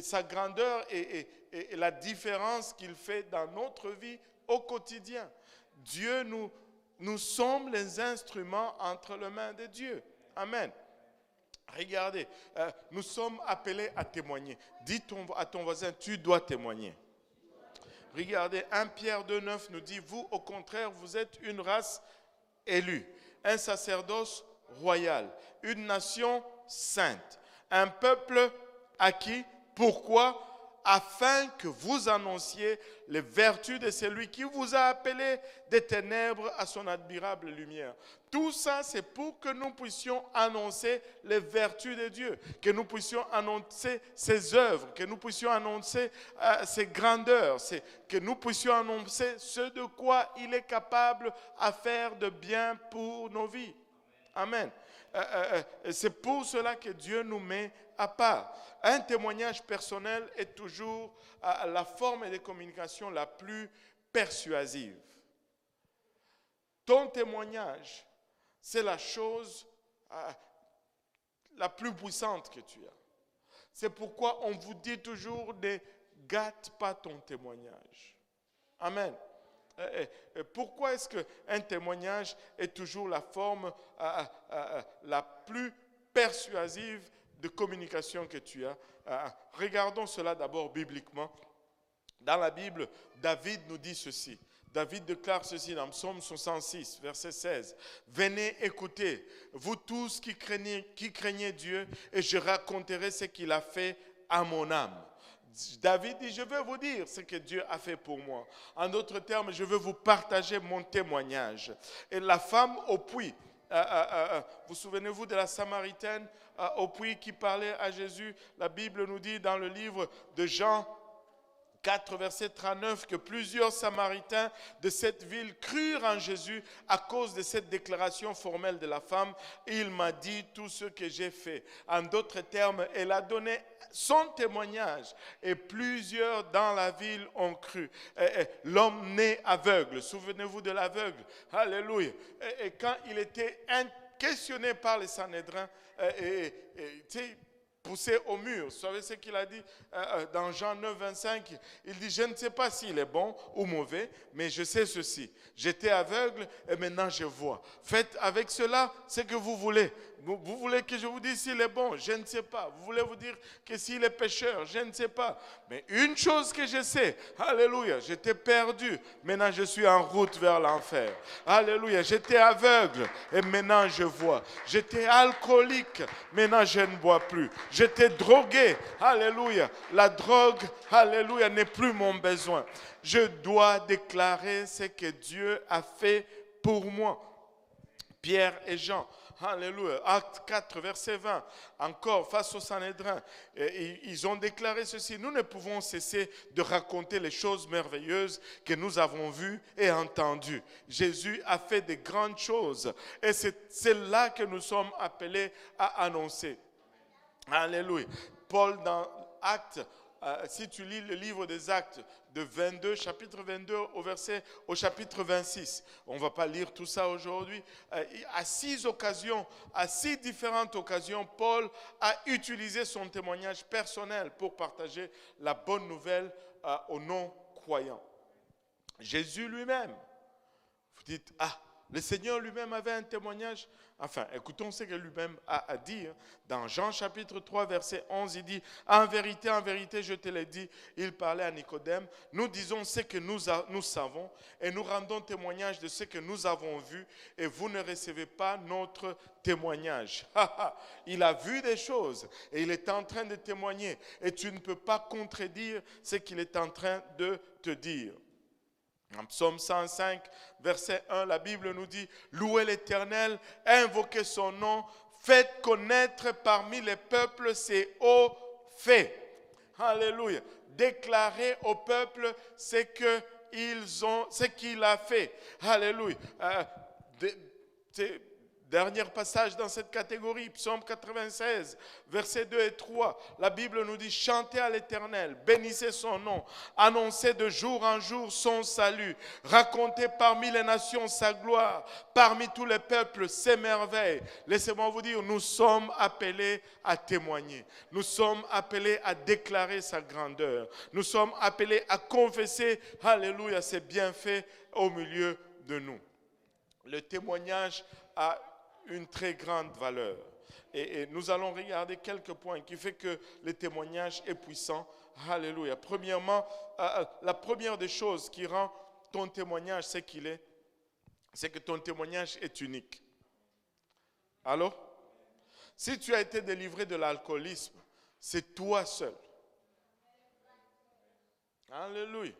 sa grandeur et la différence qu'il fait dans notre vie au quotidien. Dieu, nous sommes les instruments entre les mains de Dieu. Amen. Regardez, nous sommes appelés à témoigner. Dis à ton voisin, tu dois témoigner. Regardez, 1 Pierre 2,9 nous dit, vous au contraire, vous êtes une race élue, un sacerdoce royal, une nation sainte, un peuple acquis. Pourquoi? Afin que vous annonciez les vertus de celui qui vous a appelé des ténèbres à son admirable lumière. Tout ça, c'est pour que nous puissions annoncer les vertus de Dieu, que nous puissions annoncer ses œuvres, que nous puissions annoncer ses grandeurs, que nous puissions annoncer ce de quoi il est capable à faire de bien pour nos vies. Amen. c'est pour cela que Dieu nous met à part. Un témoignage personnel est toujours la forme de communication la plus persuasive. Ton témoignage, c'est la chose la plus puissante que tu as. C'est pourquoi on vous dit toujours ne gâte pas ton témoignage. Amen. Pourquoi est-ce qu'un témoignage est toujours la forme la plus persuasive de communication que tu as? Regardons cela d'abord bibliquement. Dans la Bible, David nous dit ceci. David déclare ceci dans Psaume 66, verset 16. « Venez écouter, vous tous qui craignez Dieu, et je raconterai ce qu'il a fait à mon âme. » David dit, je vais vous dire ce que Dieu a fait pour moi. En d'autres termes, je veux vous partager mon témoignage. Et la femme au puits, vous souvenez-vous de la Samaritaine au puits qui parlait à Jésus? La Bible nous dit dans le livre de Jean 4, verset 39, que plusieurs Samaritains de cette ville crurent en Jésus à cause de cette déclaration formelle de la femme. Il m'a dit tout ce que j'ai fait. En d'autres termes, elle a donné son témoignage et plusieurs dans la ville ont cru. L'homme né aveugle, souvenez-vous de l'aveugle, alléluia. Et quand il était questionné par les Sanhédrins, poussé au mur. Vous savez ce qu'il a dit dans Jean 9, 25? Il dit, je ne sais pas s'il est bon ou mauvais, mais je sais ceci. J'étais aveugle et maintenant je vois. Faites avec cela ce que vous voulez. Vous voulez que je vous dise s'il est bon? Je ne sais pas. Vous voulez vous dire que s'il est pécheur? Je ne sais pas. Mais une chose que je sais, alléluia, j'étais perdu. Maintenant je suis en route vers l'enfer. Alléluia, j'étais aveugle et maintenant je vois. J'étais alcoolique, maintenant je ne bois plus. J'étais drogué, alléluia. La drogue, alléluia, n'est plus mon besoin. Je dois déclarer ce que Dieu a fait pour moi. Pierre et Jean, alléluia. Acte 4, verset 20, encore face au Sanhédrin, ils ont déclaré ceci. Nous ne pouvons cesser de raconter les choses merveilleuses que nous avons vues et entendues. Jésus a fait de grandes choses et c'est là que nous sommes appelés à annoncer. Alléluia. Paul dans Actes, si tu lis le livre des Actes de 22, chapitre 22 au chapitre 26, on ne va pas lire tout ça aujourd'hui, à 6 occasions, à 6 différentes occasions, Paul a utilisé son témoignage personnel pour partager la bonne nouvelle aux non-croyants. Jésus lui-même, vous dites, le Seigneur lui-même avait un témoignage. Enfin, écoutons ce que lui-même a dit. Dans Jean chapitre 3, verset 11, il dit, en vérité, je te l'ai dit, il parlait à Nicodème, nous disons ce que nous savons et nous rendons témoignage de ce que nous avons vu et vous ne recevez pas notre témoignage. Il a vu des choses et il est en train de témoigner et tu ne peux pas contredire ce qu'il est en train de te dire. En Psaume 105, verset 1, la Bible nous dit, louez l'Éternel, invoquez son nom, faites connaître parmi les peuples ses hauts faits. Alléluia. Déclarez au peuple ce qu'il a fait. Alléluia. Dernier passage dans cette catégorie, Psaume 96, versets 2 et 3. La Bible nous dit, chantez à l'Éternel, bénissez son nom, annoncez de jour en jour son salut, racontez parmi les nations sa gloire, parmi tous les peuples ses merveilles. Laissez-moi vous dire, nous sommes appelés à témoigner. Nous sommes appelés à déclarer sa grandeur. Nous sommes appelés à confesser, alléluia, ses bienfaits au milieu de nous. Le témoignage a une très grande valeur. Et nous allons regarder quelques points qui fait que le témoignage est puissant. Alléluia. Premièrement, la première des choses qui rend ton témoignage ce qu'il est, c'est que ton témoignage est unique. Allô? Si tu as été délivré de l'alcoolisme, c'est toi seul. Alléluia.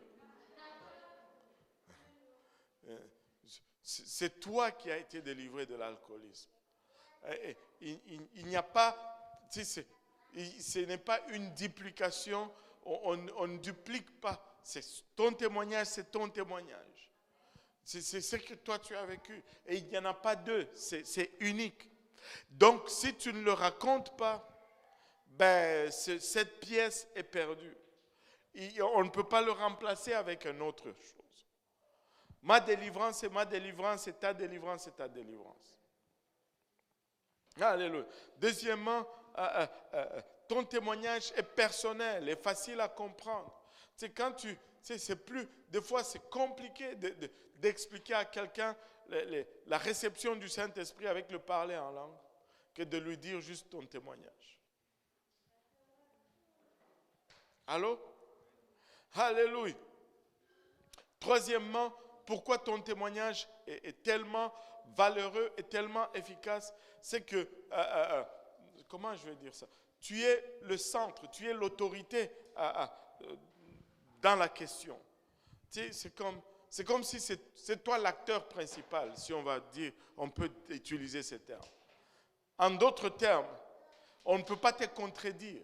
C'est toi qui as été délivré de l'alcoolisme. Il n'y a pas, ce n'est pas une duplication, on ne duplique pas. Ton témoignage, c'est ton témoignage. C'est ce que toi tu as vécu. Et il n'y en a pas deux, c'est unique. Donc, si tu ne le racontes pas, ben, cette pièce est perdue. On ne peut pas le remplacer avec une autre chose. Ma délivrance, c'est ma délivrance, c'est ta délivrance, c'est ta délivrance. Alléluia. Deuxièmement, ton témoignage est personnel, est facile à comprendre. C'est quand c'est plus, des fois c'est compliqué d'expliquer à quelqu'un la réception du Saint-Esprit avec le parler en langue que de lui dire juste ton témoignage. Allô? Alléluia. Troisièmement, pourquoi ton témoignage est tellement valeureux et tellement efficace, c'est que, comment je vais dire ça? Tu es le centre, tu es l'autorité dans la question. Tu sais, c'est comme si c'est toi l'acteur principal, si on va dire, on peut utiliser ces termes. En d'autres termes, on ne peut pas te contredire.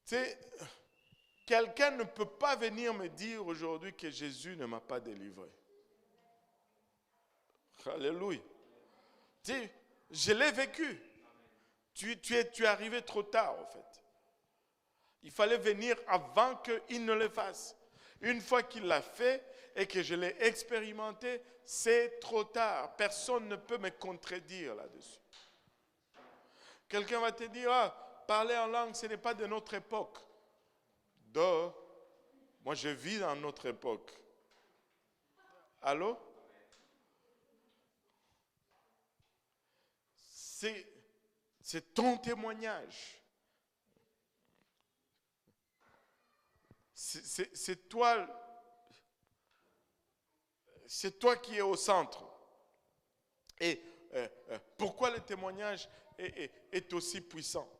Tu sais, quelqu'un ne peut pas venir me dire aujourd'hui que Jésus ne m'a pas délivré. Alléluia. Tu sais, je l'ai vécu. Tu es arrivé trop tard, en fait. Il fallait venir avant qu'il ne le fasse. Une fois qu'il l'a fait et que je l'ai expérimenté, c'est trop tard. Personne ne peut me contredire là-dessus. Quelqu'un va te dire, parler en langue, ce n'est pas de notre époque. Moi, je vis dans notre époque. Allô? C'est ton témoignage. C'est toi qui es au centre. Et pourquoi le témoignage est aussi puissant?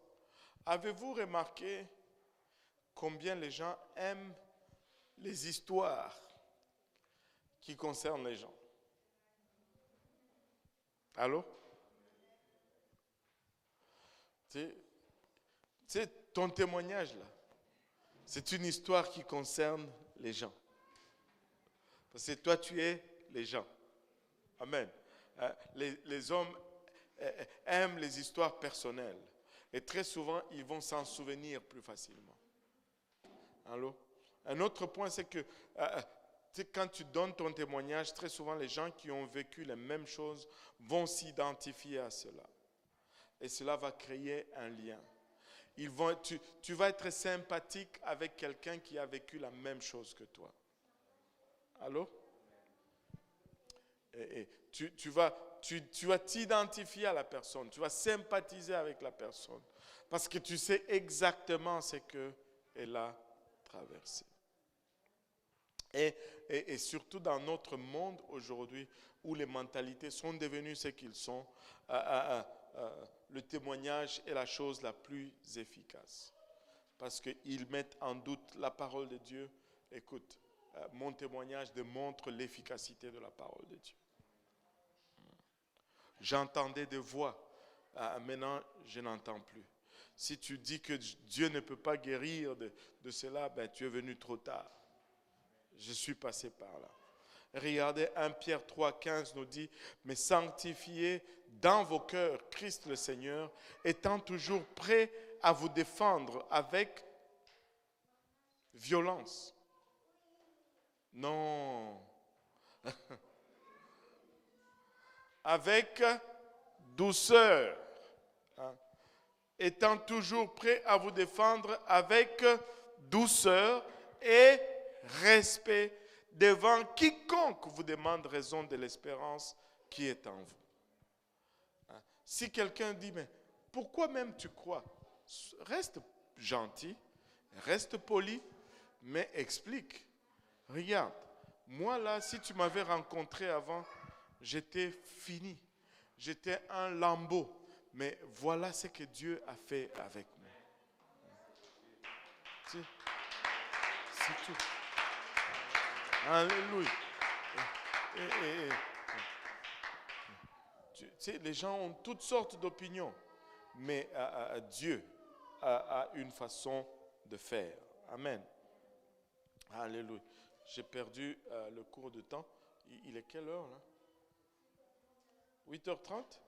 Avez-vous remarqué combien les gens aiment les histoires qui concernent les gens? Allô? Tu sais, ton témoignage là, c'est une histoire qui concerne les gens. Parce que toi, tu es les gens. Amen. Les hommes aiment les histoires personnelles. Et très souvent, ils vont s'en souvenir plus facilement. Allô? Un autre point, c'est que quand tu donnes ton témoignage, très souvent, les gens qui ont vécu les mêmes choses vont s'identifier à cela. Et cela va créer un lien. Tu vas être sympathique avec quelqu'un qui a vécu la même chose que toi. Allô? Et tu vas t'identifier à la personne. Tu vas sympathiser avec la personne. Parce que tu sais exactement ce qu'elle a traversé. Et surtout dans notre monde aujourd'hui, où les mentalités sont devenues ce qu'ils sont, le témoignage est la chose la plus efficace. Parce qu'ils mettent en doute la parole de Dieu. Écoute, mon témoignage démontre l'efficacité de la parole de Dieu. J'entendais des voix. Maintenant, je n'entends plus. Si tu dis que Dieu ne peut pas guérir de cela, ben, tu es venu trop tard. Je suis passé par là. Regardez, 1 Pierre 3,15 nous dit, mais sanctifiez dans vos cœurs Christ le Seigneur, étant toujours prêt à vous défendre avec violence. Non. Avec douceur. Étant toujours prêt à vous défendre avec douceur et respect devant quiconque vous demande raison de l'espérance qui est en vous. Si quelqu'un dit, mais pourquoi même tu crois? Reste gentil, reste poli, mais explique. Regarde, moi là, si tu m'avais rencontré avant, j'étais fini. J'étais un lambeau. Mais voilà ce que Dieu a fait avec moi. C'est tout. Alléluia. Tu sais, les gens ont toutes sortes d'opinions. Mais Dieu a une façon de faire. Amen. Alléluia. J'ai perdu le cours de temps. Il est quelle heure là? 8h30?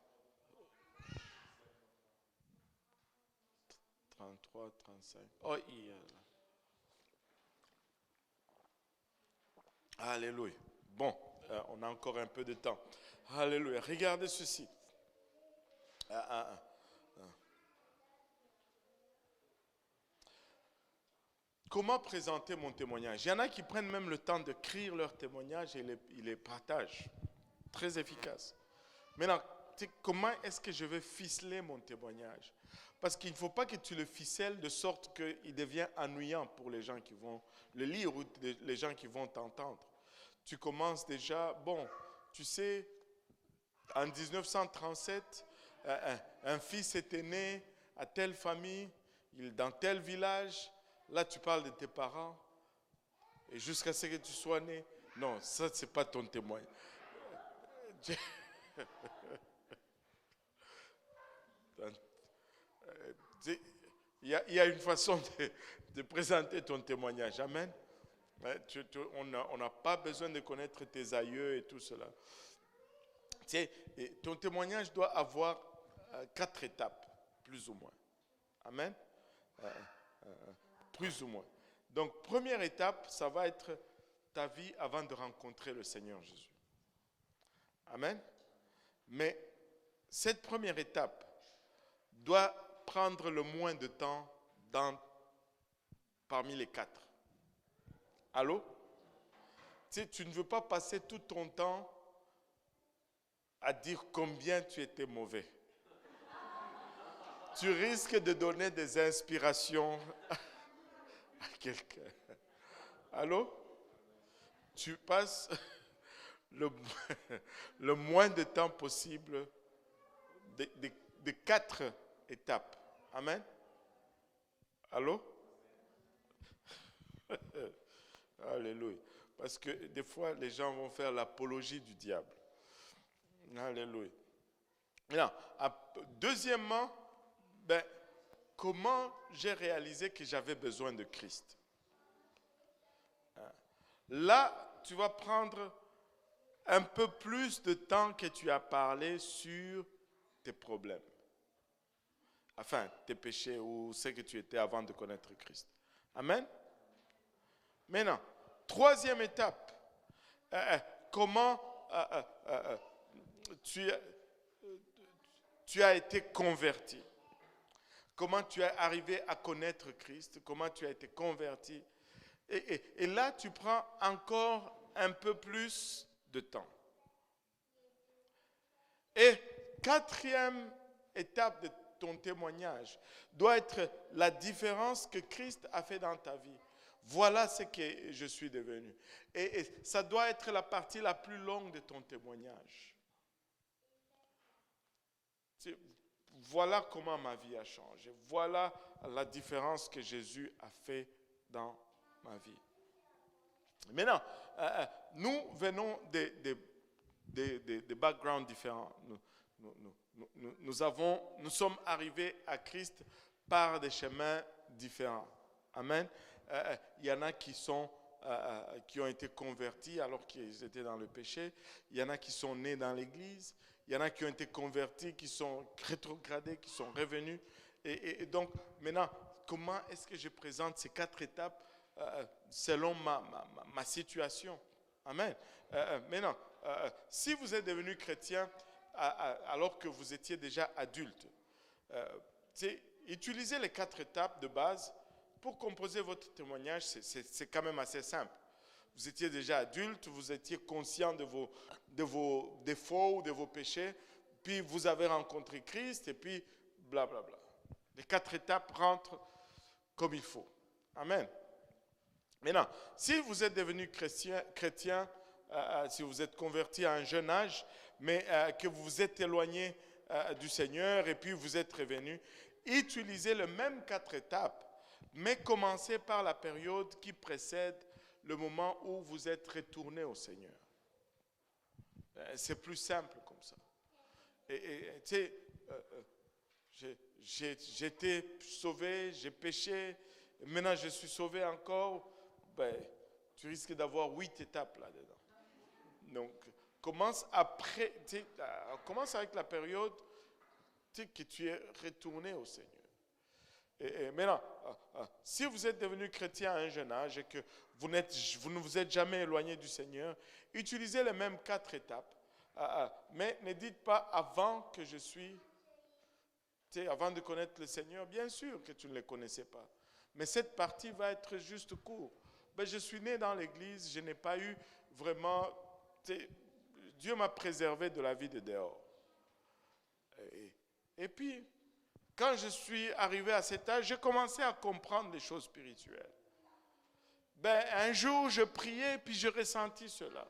33, 35. Oh, Alléluia. Bon, on a encore un peu de temps. Alléluia. Regardez ceci. Comment présenter mon témoignage? Il y en a qui prennent même le temps d'écrire leur témoignage et ils les partagent. Très efficace. Maintenant, comment est-ce que je vais ficeler mon témoignage? Parce qu'il ne faut pas que tu le ficelles de sorte qu'il devient ennuyant pour les gens qui vont le lire ou les gens qui vont t'entendre. Tu commences déjà, bon, tu sais, en 1937, un fils était né à telle famille, dans tel village. Là, tu parles de tes parents. Et jusqu'à ce que tu sois né. Non, ça, ce n'est pas ton témoignage. Il y a une façon de présenter ton témoignage. Amen. On n'a pas besoin de connaître tes aïeux et tout cela. Ton témoignage doit avoir 4 étapes, plus ou moins. Amen. Plus ou moins. Donc, première étape, ça va être ta vie avant de rencontrer le Seigneur Jésus. Amen. Mais cette première étape doit prendre le moins de temps parmi les 4. Allô? Tu ne veux pas passer tout ton temps à dire combien tu étais mauvais. Tu risques de donner des inspirations à quelqu'un. Allô? Tu passes le moins de temps possible de 4 étapes. Amen? Allô? Alléluia. Parce que des fois, les gens vont faire l'apologie du diable. Alléluia. Maintenant, deuxièmement, comment j'ai réalisé que j'avais besoin de Christ? Là, tu vas prendre un peu plus de temps que tu as parlé sur tes problèmes. Enfin, tes péchés ou ce que tu étais avant de connaître Christ. Amen? Maintenant, troisième étape. Comment tu as été converti? Comment tu es arrivé à connaître Christ? Comment tu as été converti? Et là, tu prends encore un peu plus de temps. Et quatrième étape de ton témoignage doit être la différence que Christ a fait dans ta vie. Voilà ce que je suis devenu. Et ça doit être la partie la plus longue de ton témoignage. Voilà comment ma vie a changé. Voilà la différence que Jésus a fait dans ma vie. Maintenant, nous venons des backgrounds différents. Nous sommes arrivés à Christ par des chemins différents. Amen. Il y en a qui ont été convertis alors qu'ils étaient dans le péché. Il y en a qui sont nés dans l'église. Il y en a qui ont été convertis, qui sont rétrogradés, qui sont revenus. Et donc, maintenant, comment est-ce que je présente ces 4 étapes selon ma situation? Amen. Maintenant, si vous êtes devenu chrétien alors que vous étiez déjà adulte, utilisez les 4 étapes de base pour composer votre témoignage. C'est quand même assez simple. Vous étiez déjà adulte, vous étiez conscient de vos défauts ou de vos péchés, puis vous avez rencontré Christ et puis blablabla. Les 4 étapes rentrent comme il faut. Amen. Maintenant, si vous êtes devenu chrétien, si vous êtes converti à un jeune âge, mais que vous vous êtes éloigné du Seigneur et puis vous êtes revenu, utilisez les mêmes 4 étapes, mais commencez par la période qui précède le moment où vous êtes retourné au Seigneur. C'est plus simple comme ça. Et tu sais, j'ai été sauvé, j'ai péché, maintenant je suis sauvé encore. Tu risques d'avoir 8 étapes là-dedans. Donc, commence avec la période que tu es retourné au Seigneur. Et maintenant, si vous êtes devenu chrétien à un jeune âge et que vous ne vous êtes jamais éloigné du Seigneur, utilisez les mêmes 4 étapes. Mais ne dites pas avant que je suis, avant de connaître le Seigneur, bien sûr que tu ne le connaissais pas. Mais cette partie va être juste courte. Ben, je suis né dans l'église, je n'ai pas eu vraiment, Dieu m'a préservé de la vie de dehors. Et puis, quand je suis arrivé à cet âge, j'ai commencé à comprendre les choses spirituelles. Ben, un jour, je priais, puis je ressentis cela.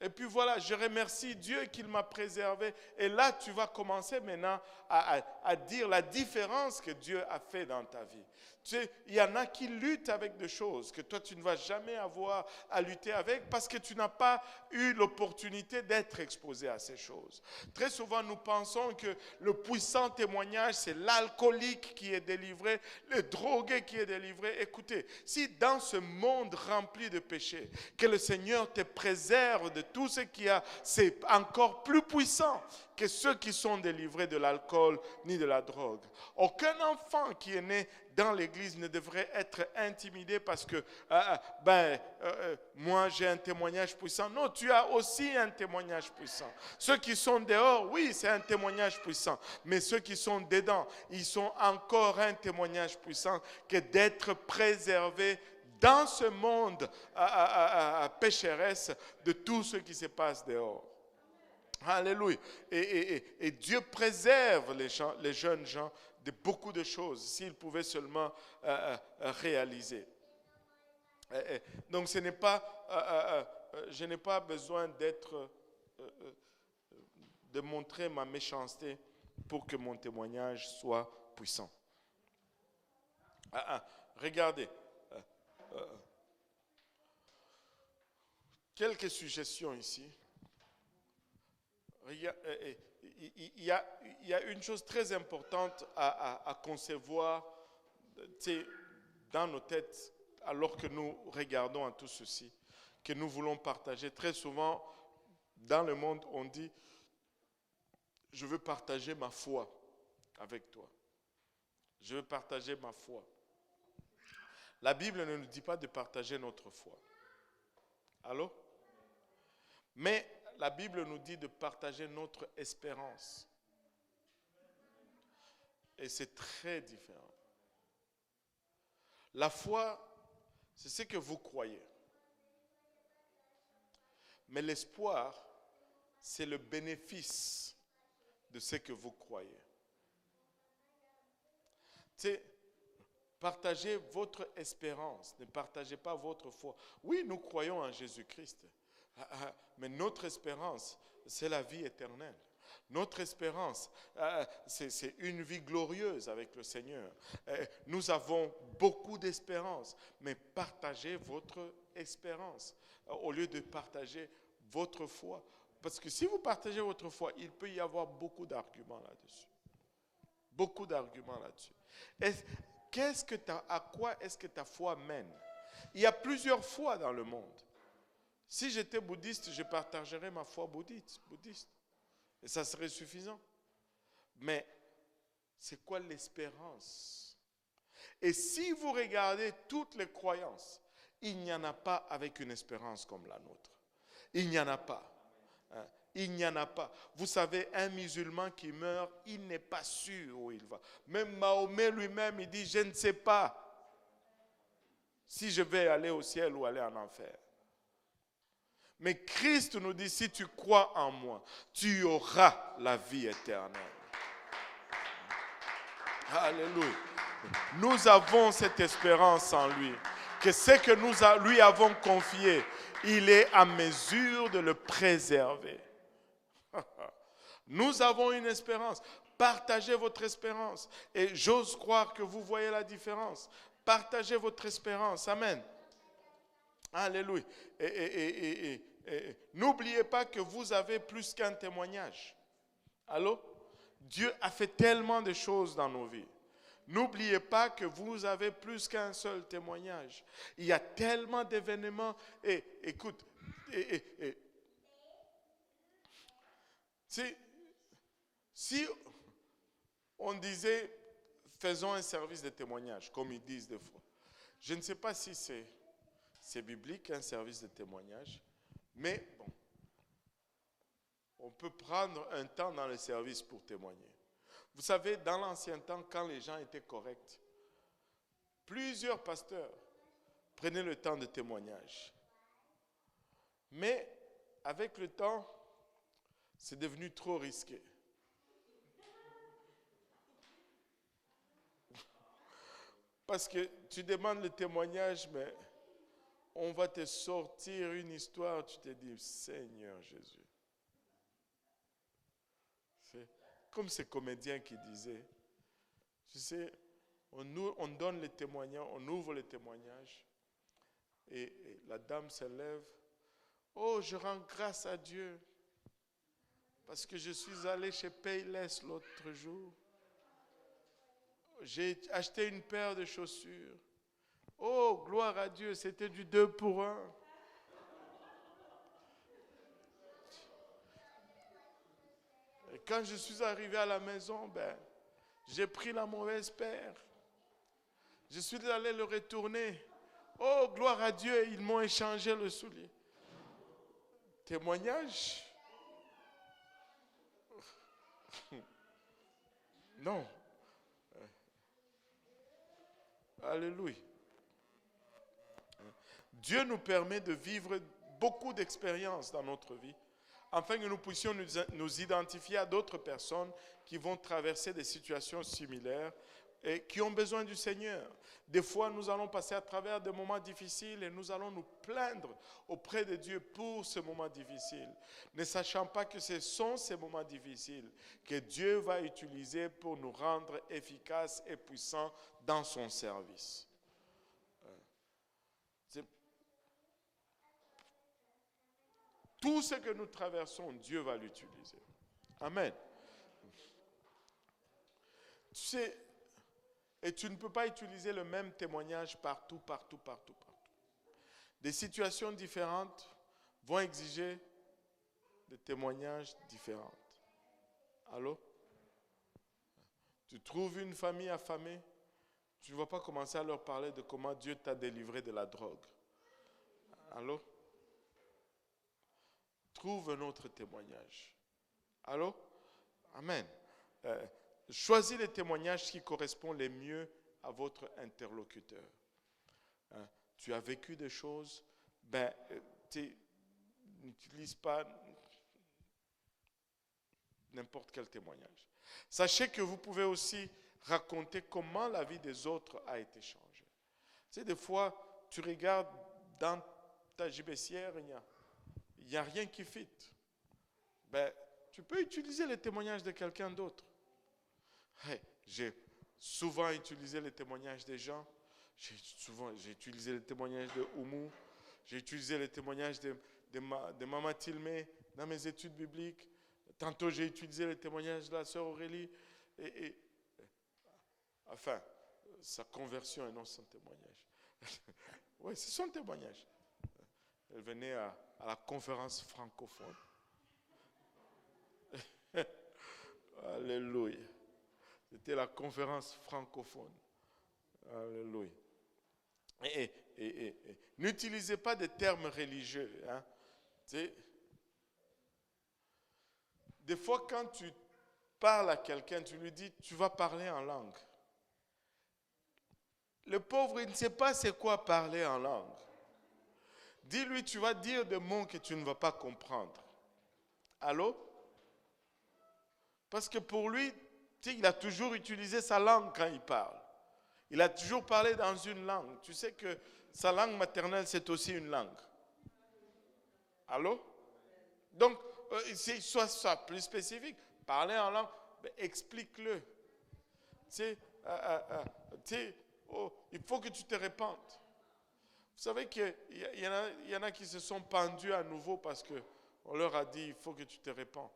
Et puis voilà, je remercie Dieu qu'il m'a préservé. Et là, tu vas commencer maintenant à dire la différence que Dieu a fait dans ta vie. Tu sais, il y en a qui luttent avec des choses que toi, tu ne vas jamais avoir à lutter avec parce que tu n'as pas eu l'opportunité d'être exposé à ces choses. Très souvent, nous pensons que le puissant témoignage, c'est l'alcoolique qui est délivré, le drogué qui est délivré. Écoutez, si dans ce monde rempli de péchés, que le Seigneur te préserve de tout ce qu'il y a, c'est encore plus puissant que ceux qui sont délivrés de l'alcool ni de la drogue. Aucun enfant qui est né dans l'église ne devrait être intimidé parce que moi j'ai un témoignage puissant. Non, tu as aussi un témoignage puissant. Ceux qui sont dehors, oui, c'est un témoignage puissant. Mais ceux qui sont dedans, ils sont encore un témoignage puissant que d'être préservés dans ce monde pécheresse de tout ce qui se passe dehors. Alléluia. Et Dieu préserve les jeunes gens de beaucoup de choses, s'ils pouvaient seulement réaliser. Donc je n'ai pas besoin de montrer ma méchanceté pour que mon témoignage soit puissant. Regardez. Quelques suggestions ici. Il y a une chose très importante à concevoir dans nos têtes alors que nous regardons à tout ceci, que nous voulons partager. Très souvent, dans le monde, on dit « Je veux partager ma foi avec toi. Je veux partager ma foi. » La Bible ne nous dit pas de partager notre foi. Allô? Mais la Bible nous dit de partager notre espérance. Et c'est très différent. La foi, c'est ce que vous croyez. Mais l'espoir, c'est le bénéfice de ce que vous croyez. Tu sais, partagez votre espérance, ne partagez pas votre foi. Oui, nous croyons en Jésus-Christ. Mais notre espérance, c'est la vie éternelle. Notre espérance, c'est une vie glorieuse avec le Seigneur. Nous avons beaucoup d'espérance, mais partagez votre espérance au lieu de partager votre foi. Parce que si vous partagez votre foi, il peut y avoir beaucoup d'arguments là-dessus. Beaucoup d'arguments là-dessus. À quoi est-ce que ta foi mène? Il y a plusieurs foi dans le monde. Si j'étais bouddhiste, je partagerais ma foi bouddhiste. Et ça serait suffisant. Mais c'est quoi l'espérance? Et si vous regardez toutes les croyances, il n'y en a pas avec une espérance comme la nôtre. Il n'y en a pas. Il n'y en a pas. Vous savez, un musulman qui meurt, il n'est pas sûr où il va. Même Mahomet lui-même, il dit, je ne sais pas si je vais aller au ciel ou aller en enfer. Mais Christ nous dit, si tu crois en moi, tu auras la vie éternelle. Alléluia. Nous avons cette espérance en lui, que ce que nous lui avons confié, il est à mesure de le préserver. Nous avons une espérance. Partagez votre espérance. Et j'ose croire que vous voyez la différence. Partagez votre espérance. Amen. Alléluia. Et n'oubliez pas que vous avez plus qu'un témoignage. Allô? Dieu a fait tellement de choses dans nos vies. N'oubliez pas que vous avez plus qu'un seul témoignage. Il y a tellement d'événements. Et écoute, Si on disait, faisons un service de témoignage, comme ils disent des fois, je ne sais pas si c'est biblique, un service de témoignage, mais bon, on peut prendre un temps dans le service pour témoigner. Vous savez, dans l'ancien temps, quand les gens étaient corrects, plusieurs pasteurs prenaient le temps de témoignage. Mais avec le temps, c'est devenu trop risqué. Parce que tu demandes le témoignage, mais on va te sortir une histoire, tu te dis, Seigneur Jésus. C'est comme ces comédiens qui disaient, tu sais, on donne les témoignages, on ouvre les témoignages, et la dame se lève. Oh, je rends grâce à Dieu, parce que je suis allé chez Payless l'autre jour. J'ai acheté une paire de chaussures. Oh, gloire à Dieu, c'était du 2 pour 1. Et quand je suis arrivé à la maison, j'ai pris la mauvaise paire. Je suis allé le retourner. Oh, gloire à Dieu, ils m'ont échangé le soulier. Témoignage? Non. Alléluia. Dieu nous permet de vivre beaucoup d'expériences dans notre vie, afin que nous puissions nous identifier à d'autres personnes qui vont traverser des situations similaires et qui ont besoin du Seigneur. Des fois, nous allons passer à travers des moments difficiles et nous allons nous plaindre auprès de Dieu pour ces moments difficiles, ne sachant pas que ce sont ces moments difficiles que Dieu va utiliser pour nous rendre efficaces et puissants dans son service. Tout ce que nous traversons, Dieu va l'utiliser. Amen. Tu sais, et tu ne peux pas utiliser le même témoignage partout. Des situations différentes vont exiger des témoignages différents. Allô? Tu trouves une famille affamée, tu ne vas pas commencer à leur parler de comment Dieu t'a délivré de la drogue. Allô? Trouve un autre témoignage. Allô? Amen. Choisis les témoignages qui correspondent les mieux à votre interlocuteur. Tu as vécu des choses, n'utilise pas n'importe quel témoignage. Sachez que vous pouvez aussi raconter comment la vie des autres a été changée. Tu sais, des fois, tu regardes dans ta gibecière, il n'y a rien qui fit. Tu peux utiliser les témoignages de quelqu'un d'autre. J'ai souvent utilisé les témoignages des gens. J'ai utilisé les témoignages de Oumou. J'ai utilisé les témoignages de Mama Tilmé dans mes études bibliques. Tantôt, j'ai utilisé les témoignages de la sœur Aurélie. Enfin, sa conversion et non son témoignage. Oui, c'est son témoignage. Elle venait à la conférence francophone. Alléluia. C'était la conférence francophone. Alléluia. Et n'utilisez pas de termes religieux. Des fois, quand tu parles à quelqu'un, tu lui dis, tu vas parler en langue. Le pauvre, il ne sait pas c'est quoi parler en langue. Dis-lui, tu vas dire des mots que tu ne vas pas comprendre. Allô? Parce que pour lui, il a toujours utilisé sa langue quand il parle. Il a toujours parlé dans une langue. Tu sais que sa langue maternelle, c'est aussi une langue. Allô? Donc, soit plus spécifique. Parler en langue, explique-le. Il faut que tu te répandes. Vous savez qu'il y en a qui se sont pendus à nouveau parce qu'on leur a dit, il faut que tu te répands.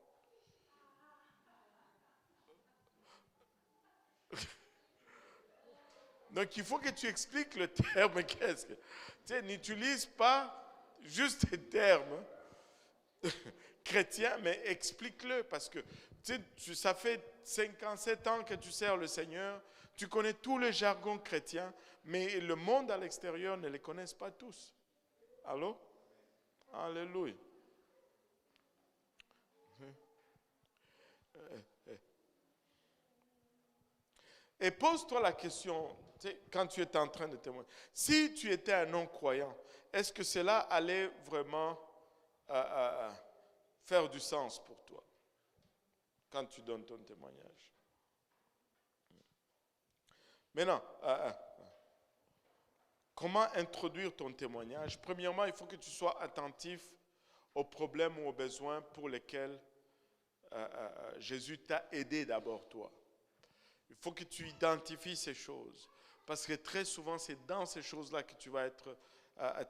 Donc, il faut que tu expliques le terme. Qu'est-ce que... n'utilise pas juste des termes. chrétien, mais explique-le parce que ça fait 5 ans, 7 ans que tu sers le Seigneur, tu connais tout le jargon chrétien, mais le monde à l'extérieur ne les connaissent pas tous. Allô? Alléluia. Et pose-toi la question, quand tu es en train de témoigner, si tu étais un non-croyant, est-ce que cela allait vraiment faire du sens pour toi quand tu donnes ton témoignage? Maintenant, comment introduire ton témoignage? Premièrement, il faut que tu sois attentif aux problèmes ou aux besoins pour lesquels Jésus t'a aidé d'abord toi. Il faut que tu identifies ces choses. Parce que très souvent, c'est dans ces choses-là que tu vas être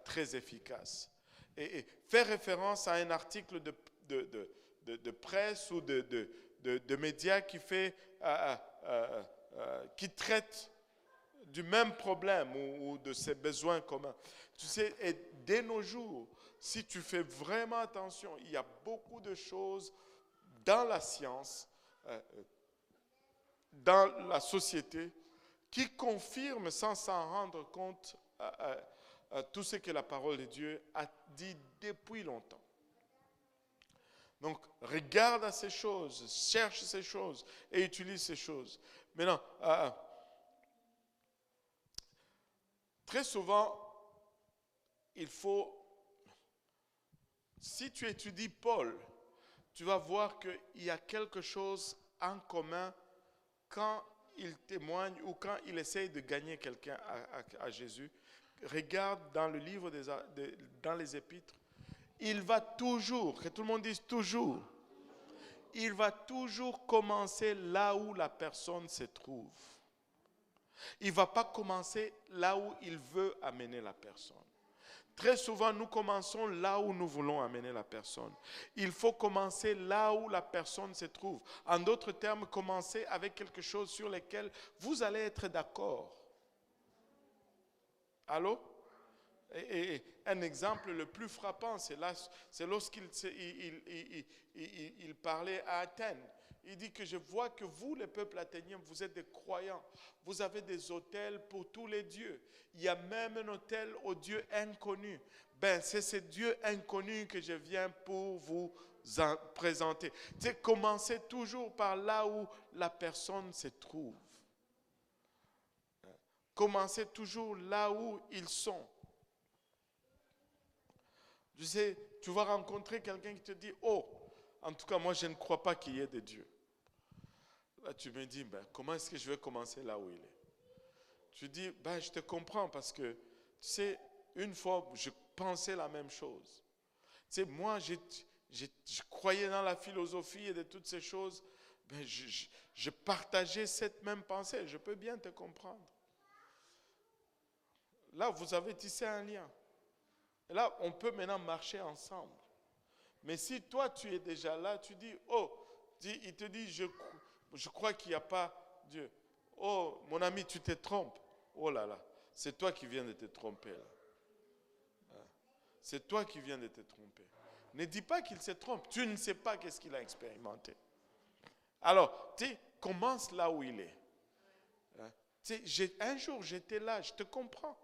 très efficace. Et faire référence à un article de presse ou de médias qui traite du même problème ou de ses besoins communs. Tu sais, et dès nos jours, si tu fais vraiment attention, il y a beaucoup de choses dans la science, dans la société, qui confirment sans s'en rendre compte tout ce que la parole de Dieu a dit depuis longtemps. Donc, regarde à ces choses, cherche ces choses et utilise ces choses. Maintenant, très souvent, il faut, si tu étudies Paul, tu vas voir qu'il y a quelque chose en commun quand il témoigne ou quand il essaye de gagner quelqu'un à Jésus. Regarde dans le livre, dans les épîtres, il va toujours, que tout le monde dise toujours, il va toujours commencer là où la personne se trouve. Il ne va pas commencer là où il veut amener la personne. Très souvent, nous commençons là où nous voulons amener la personne. Il faut commencer là où la personne se trouve. En d'autres termes, commencer avec quelque chose sur lequel vous allez être d'accord. Allô? Et un exemple le plus frappant, c'est lorsqu'il parlait à Athènes. Il dit que je vois que vous, les peuples athéniens, vous êtes des croyants. Vous avez des autels pour tous les dieux. Il y a même un autel au Dieu inconnu. Ben, c'est ce Dieu inconnu que je viens pour vous présenter. Tu sais, commencez toujours par là où la personne se trouve. Commencez toujours là où ils sont. Tu sais, tu vas rencontrer quelqu'un qui te dit, oh, en tout cas, moi, je ne crois pas qu'il y ait de Dieu. Là, tu me dis, ben, comment est-ce que je vais commencer là où il est? Tu dis, ben, je te comprends parce que, tu sais, une fois, je pensais la même chose. Tu sais, moi, je croyais dans la philosophie et de toutes ces choses. Ben, je partageais cette même pensée. Je peux bien te comprendre. Là, vous avez tissé un lien. Et là, on peut maintenant marcher ensemble. Mais si toi, tu es déjà là, tu dis, oh, il te dit, je crois qu'il n'y a pas Dieu. Oh, mon ami, tu te trompes. Oh là là, c'est toi qui viens de te tromper. Là. C'est toi qui viens de te tromper. Ne dis pas qu'il se trompe. Tu ne sais pas qu'est-ce qu'il a expérimenté. Alors, tu sais, commence là où il est. Tu sais, un jour, j'étais là, je te comprends.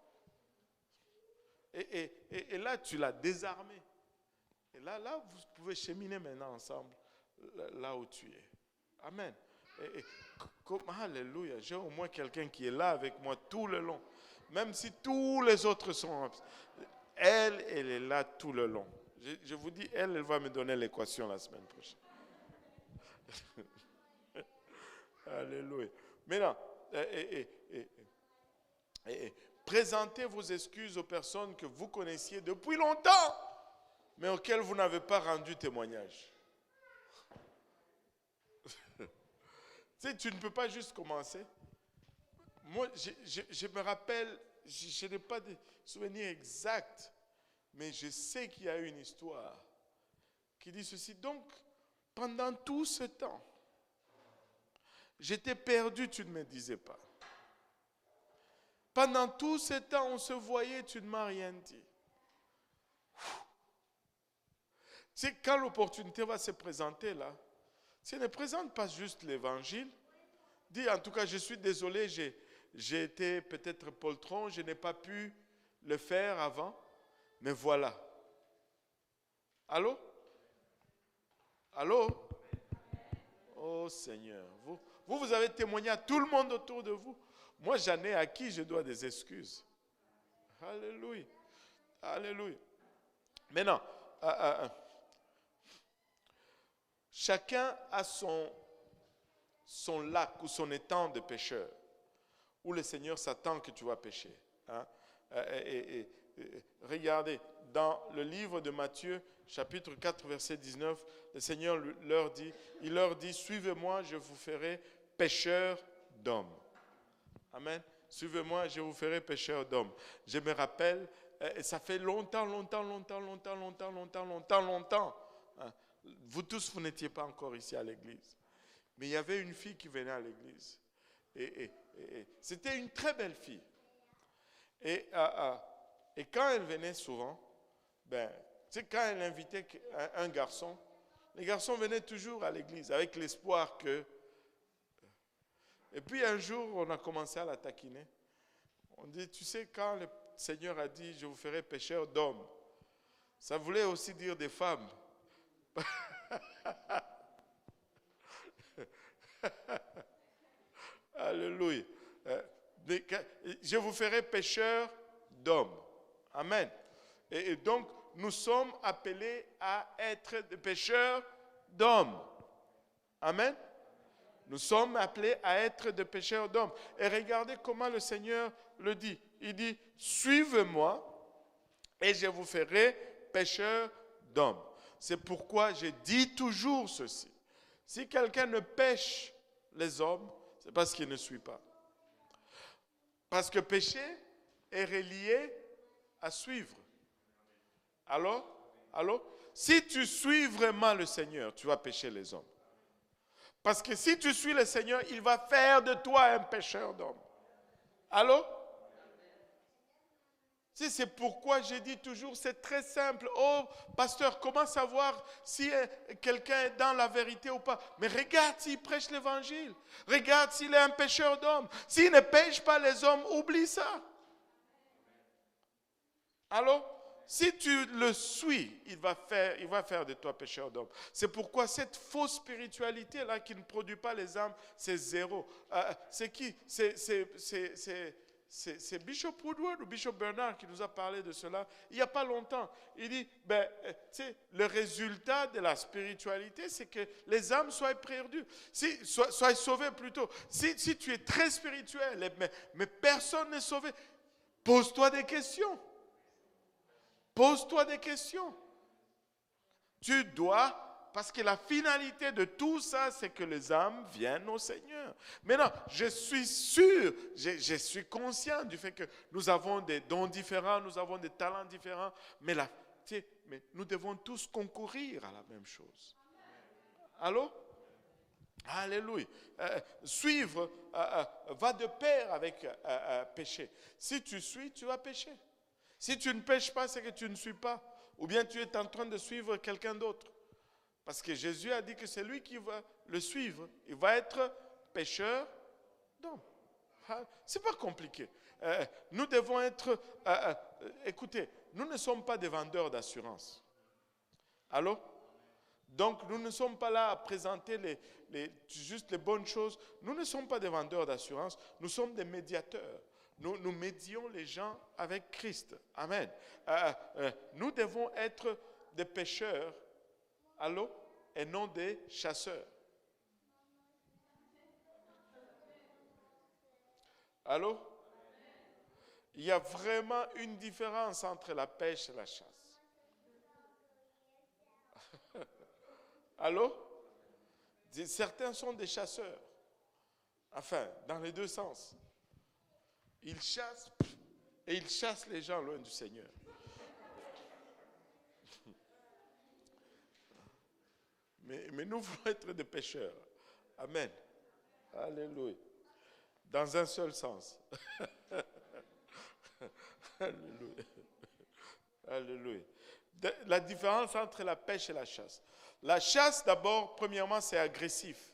Et là, tu l'as désarmé. Et là, vous pouvez cheminer maintenant ensemble, là où tu es. Amen. Alléluia. J'ai au moins quelqu'un qui est là avec moi tout le long. Même si tous les autres sont... Elle est là tout le long. Je vous dis, elle va me donner l'équation la semaine prochaine. Alléluia. Maintenant, présentez vos excuses aux personnes que vous connaissiez depuis longtemps, mais auxquelles vous n'avez pas rendu témoignage. Tu sais, tu ne peux pas juste commencer. Moi, je me rappelle, je n'ai pas de souvenirs exacts, mais je sais qu'il y a une histoire qui dit ceci. Donc, pendant tout ce temps, j'étais perdu, tu ne me disais pas. Pendant tout ce temps, on se voyait, tu ne m'as rien dit. C'est quand l'opportunité va se présenter là, si elle ne présente pas juste l'évangile, dis en tout cas, je suis désolé, j'ai été peut-être poltron, je n'ai pas pu le faire avant, mais voilà. Allô? Allô? Oh Seigneur, vous avez témoigné à tout le monde autour de vous. Moi, j'en ai à qui je dois des excuses. Alléluia. Alléluia. Maintenant, chacun a son lac ou son étang de pécheur, où le Seigneur s'attend que tu vas pécher. Hein? Regardez, dans le livre de Matthieu, chapitre 4, verset 19, le Seigneur leur dit, suivez-moi, je vous ferai pécheurs d'hommes. Amen. Suivez-moi, je vous ferai pécheurs d'hommes. Je me rappelle, et ça fait longtemps. Hein. Vous tous, vous n'étiez pas encore ici à l'église. Mais il y avait une fille qui venait à l'église. Et c'était une très belle fille. Et quand elle venait souvent, quand elle invitait un garçon, les garçons venaient toujours à l'église avec l'espoir que... Et puis un jour, on a commencé à la taquiner. On dit, tu sais, quand le Seigneur a dit, je vous ferai pécheurs d'hommes, ça voulait aussi dire des femmes. Alléluia. Je vous ferai pécheurs d'hommes. Amen. Et donc, nous sommes appelés à être des pécheurs d'hommes. Amen. Nous sommes appelés à être des pécheurs d'hommes. Et regardez comment le Seigneur le dit. Il dit, suivez-moi et je vous ferai pécheurs d'hommes. C'est pourquoi je dis toujours ceci. Si quelqu'un ne pêche les hommes, c'est parce qu'il ne suit pas. Parce que pécher est relié à suivre. Alors, si tu suis vraiment le Seigneur, tu vas pécher les hommes. Parce que si tu suis le Seigneur, il va faire de toi un pécheur d'hommes. Allô? C'est pourquoi je dis toujours, c'est très simple. Oh, pasteur, comment savoir si quelqu'un est dans la vérité ou pas? Mais regarde s'il prêche l'évangile. Regarde s'il est un pécheur d'hommes. S'il ne pêche pas les hommes, oublie ça. Alors, si tu le suis, il va faire de toi pécheur d'homme. C'est pourquoi cette fausse spiritualité-là qui ne produit pas les âmes, c'est zéro. C'est qui? C'est Bishop Woodward ou Bishop Bernard qui nous a parlé de cela il n'y a pas longtemps. Il dit, le résultat de la spiritualité, c'est que les âmes soient perdues, soient sauvées plutôt. Si tu es très spirituel, mais personne n'est sauvé, pose-toi des questions. Pose-toi des questions. Tu dois, parce que la finalité de tout ça, c'est que les âmes viennent au Seigneur. Maintenant, je suis sûr, je suis conscient du fait que nous avons des dons différents, nous avons des talents différents, mais nous devons tous concourir à la même chose. Allô? Alléluia. Suivre va de pair avec pécher. Si tu suis, tu vas pécher. Si tu ne pêches pas, c'est que tu ne suis pas. Ou bien tu es en train de suivre quelqu'un d'autre. Parce que Jésus a dit que c'est lui qui va le suivre. Il va être pécheur d'hommes. Ce n'est pas compliqué. Nous devons être... écoutez, nous ne sommes pas des vendeurs d'assurance. Allô? Donc, nous ne sommes pas là à présenter juste les bonnes choses. Nous ne sommes pas des vendeurs d'assurance. Nous sommes des médiateurs. Nous médions les gens avec Christ. Amen. Nous devons être des pécheurs, allô, et non des chasseurs. Allô? Il y a vraiment une différence entre la pêche et la chasse. Allô? Certains sont des chasseurs. Enfin, dans les deux sens. Ils chassent et ils chassent les gens loin du Seigneur. Mais nous voulons être des pécheurs. Amen. Alléluia. Dans un seul sens. Alléluia. Alléluia. la différence entre la pêche et la chasse. La chasse, d'abord, premièrement, c'est agressif.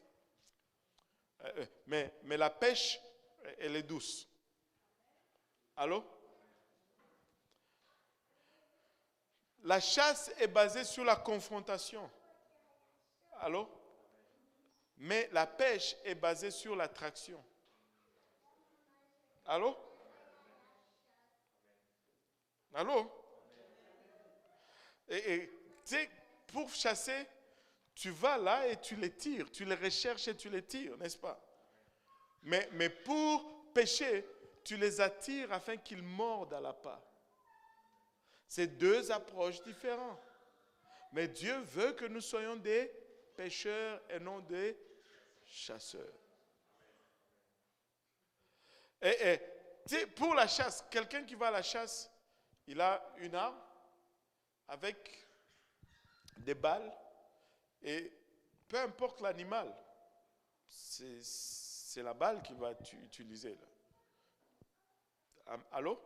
Mais la pêche, elle est douce. Allô? La chasse est basée sur la confrontation. Allô? Mais la pêche est basée sur l'attraction. Allô? Allô? Et tu sais, pour chasser, tu vas là et tu les tires. Tu les recherches et tu les tires, n'est-ce pas? Mais pour pêcher, tu les attires afin qu'ils mordent à l'appât. C'est deux approches différentes. Mais Dieu veut que nous soyons des pêcheurs et non des chasseurs. Et pour la chasse, quelqu'un qui va à la chasse, il a une arme avec des balles et peu importe l'animal, c'est la balle qu'il va utiliser. Là. Allô?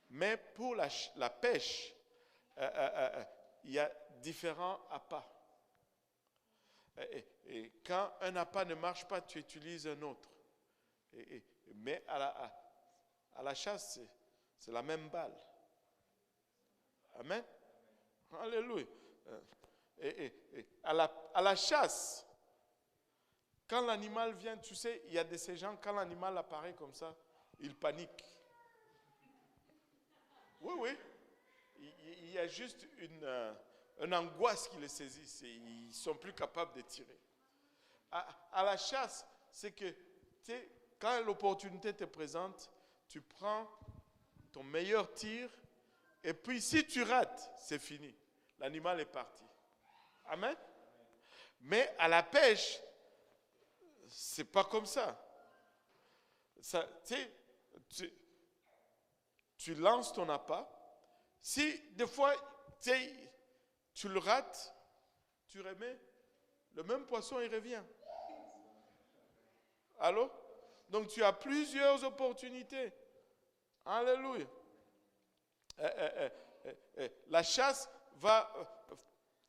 Mais pour la pêche, il y a différents appâts. Et quand un appât ne marche pas, tu utilises un autre. Mais à la chasse, c'est la même balle. Amen. Alléluia. À la chasse, quand l'animal vient, tu sais, il y a de ces gens, quand l'animal apparaît comme ça, ils paniquent. Oui, oui. Il y a juste une angoisse qui les saisit. Ils ne sont plus capables de tirer. À la chasse, c'est que, tu sais, quand l'opportunité te présente, tu prends ton meilleur tir et puis si tu rates, c'est fini. L'animal est parti. Amen. Mais à la pêche, c'est pas comme ça. Tu lances ton appât. Si des fois tu le rates, tu remets, le même poisson il revient. Allô? Donc tu as plusieurs opportunités. Alléluia. La chasse va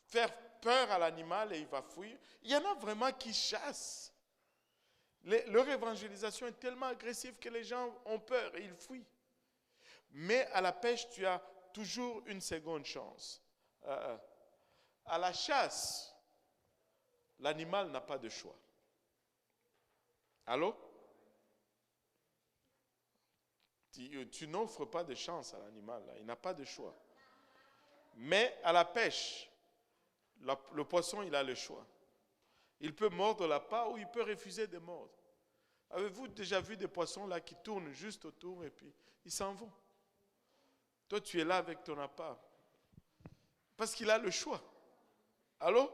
faire peur à l'animal et il va fuir. Il y en a vraiment qui chassent. Leur évangélisation est tellement agressive que les gens ont peur et ils fuient. Mais à la pêche, tu as toujours une seconde chance. À la chasse, l'animal n'a pas de choix. Allô? Tu n'offres pas de chance à l'animal, là. Il n'a pas de choix. Mais à la pêche, le poisson, il a le choix. Il peut mordre l'appât ou il peut refuser de mordre. Avez-vous déjà vu des poissons là qui tournent juste autour et puis ils s'en vont? Toi, tu es là avec ton appât. Parce qu'il a le choix. Allô?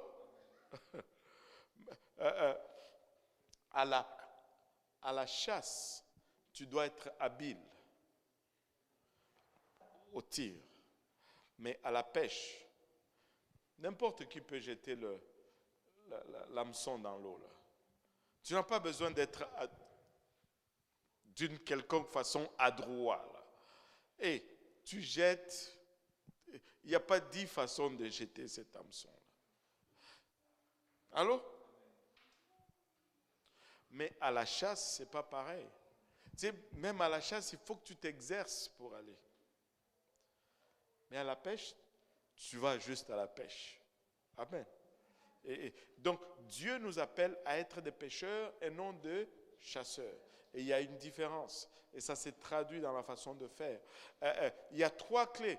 À la chasse, tu dois être habile au tir. Mais à la pêche, n'importe qui peut jeter l'hameçon dans l'eau. Là. Tu n'as pas besoin d'être d'une quelconque façon adroit. Là. Et tu jettes, il n'y a pas 10 façons de jeter cet hameçon. Là. Allô? Mais à la chasse, ce n'est pas pareil. Tu sais, même à la chasse, il faut que tu t'exerces pour aller. Mais à la pêche, tu vas juste à la pêche. Amen. Et donc, Dieu nous appelle à être des pêcheurs et non des chasseurs. Et il y a une différence. Et ça s'est traduit dans la façon de faire. Il y a 3 clés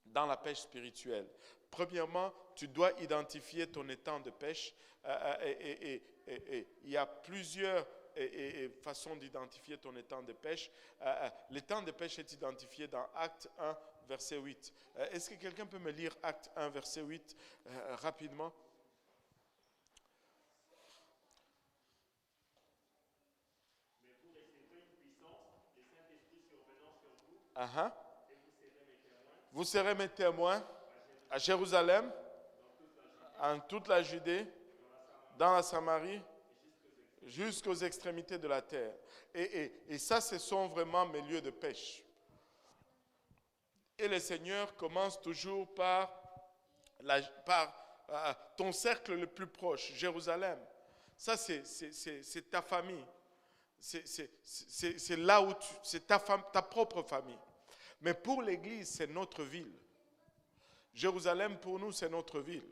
dans la pêche spirituelle. Premièrement, tu dois identifier ton étang de pêche. Il y a plusieurs façons d'identifier ton étang de pêche. L'étang de pêche est identifié dans Acte 1, verset 8. Est-ce que quelqu'un peut me lire Acte 1, verset 8 rapidement? Mais vous recevrez une puissance, le Saint-Esprit survenant sur vous, Uh-huh. et vous serez mes témoins Vous serez mes témoins à Jérusalem, en toute la Judée, dans la Samarie, jusqu'aux extrémités de la terre. Et ça, ce sont vraiment mes lieux de pêche. Et le Seigneur commence toujours par ton cercle le plus proche, Jérusalem. Ça, c'est ta famille. C'est là où c'est ta propre famille. Mais pour l'Église, c'est notre ville. Jérusalem, pour nous, c'est notre ville.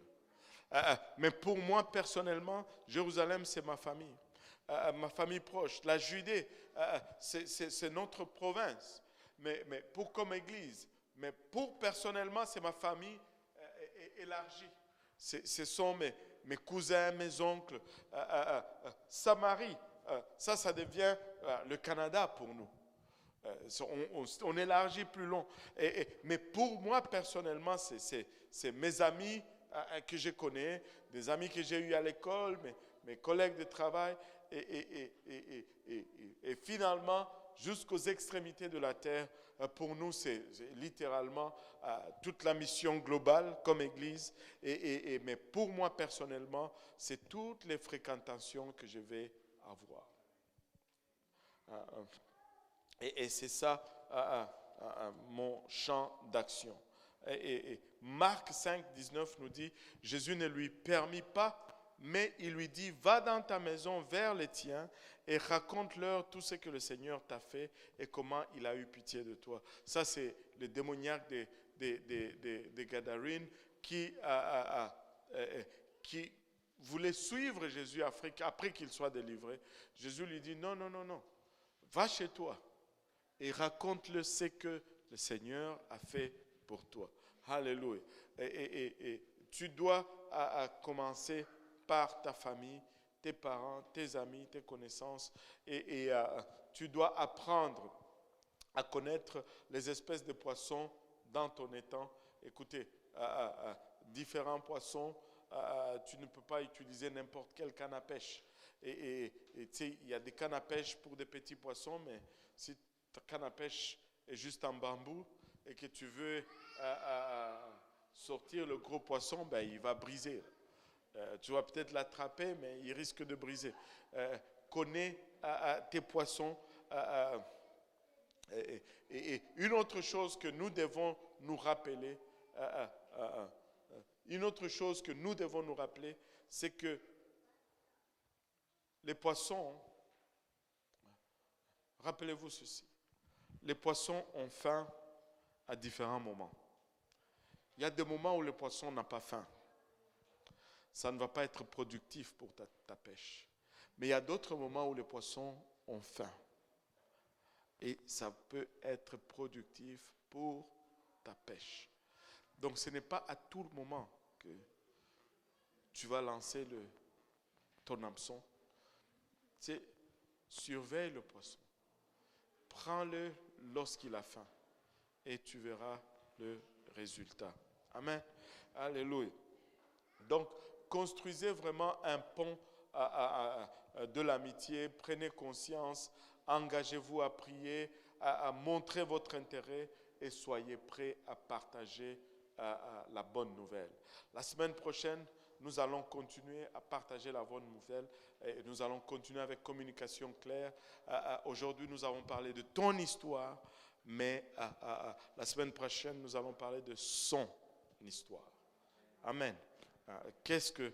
Mais pour moi, personnellement, Jérusalem, c'est ma famille proche. La Judée, c'est notre province. Mais pour comme Église, mais pour personnellement, c'est ma famille élargie. Ce sont mes cousins, mes oncles. Samarie, ça devient le Canada pour nous. On élargit plus long. Mais pour moi, personnellement, c'est mes amis que je connais, des amis que j'ai eus à l'école, mes collègues de travail, et finalement, jusqu'aux extrémités de la terre, pour nous, c'est littéralement toute la mission globale comme Église. Mais pour moi, personnellement, c'est toutes les fréquentations que je vais avoir. Et c'est ça mon champ d'action. Et Marc 5, 19 nous dit, Jésus ne lui permit pas, mais il lui dit, va dans ta maison vers les tiens et raconte-leur tout ce que le Seigneur t'a fait et comment il a eu pitié de toi. Ça, c'est le démoniaque des Gadarènes qui voulait suivre Jésus après qu'il soit délivré. Jésus lui dit, non, va chez toi et raconte-le ce que le Seigneur a fait pour toi. Alléluia. Et tu dois commencer par ta famille, tes parents, tes amis, tes connaissances. Et tu dois apprendre à connaître les espèces de poissons dans ton étang. Écoutez, différents poissons, tu ne peux pas utiliser n'importe quelle canne à pêche. Et tu sais, il y a des cannes à pêche pour des petits poissons, mais si ta canne à pêche est juste en bambou et que tu veux sortir le gros poisson, ben, il va briser. Tu vas peut-être l'attraper, mais il risque de briser. Connais tes poissons. Et une autre chose que nous devons nous rappeler, c'est que les poissons, rappelez-vous ceci, les poissons ont faim à différents moments. Il y a des moments où le poisson n'a pas faim. Ça ne va pas être productif pour ta pêche. Mais il y a d'autres moments où les poissons ont faim. Et ça peut être productif pour ta pêche. Donc ce n'est pas à tout moment que tu vas lancer ton hameçon. Tu sais, surveille le poisson. Prends-le lorsqu'il a faim. Et tu verras le résultat. Amen. Alléluia. Donc, construisez vraiment un pont de l'amitié. Prenez conscience. Engagez-vous à prier, à montrer votre intérêt et soyez prêts à partager la bonne nouvelle. La semaine prochaine, nous allons continuer à partager la bonne nouvelle et nous allons continuer avec communication claire. Aujourd'hui, nous avons parlé de ton histoire, mais la semaine prochaine, nous allons parler de son histoire. Amen. Qu'est-ce que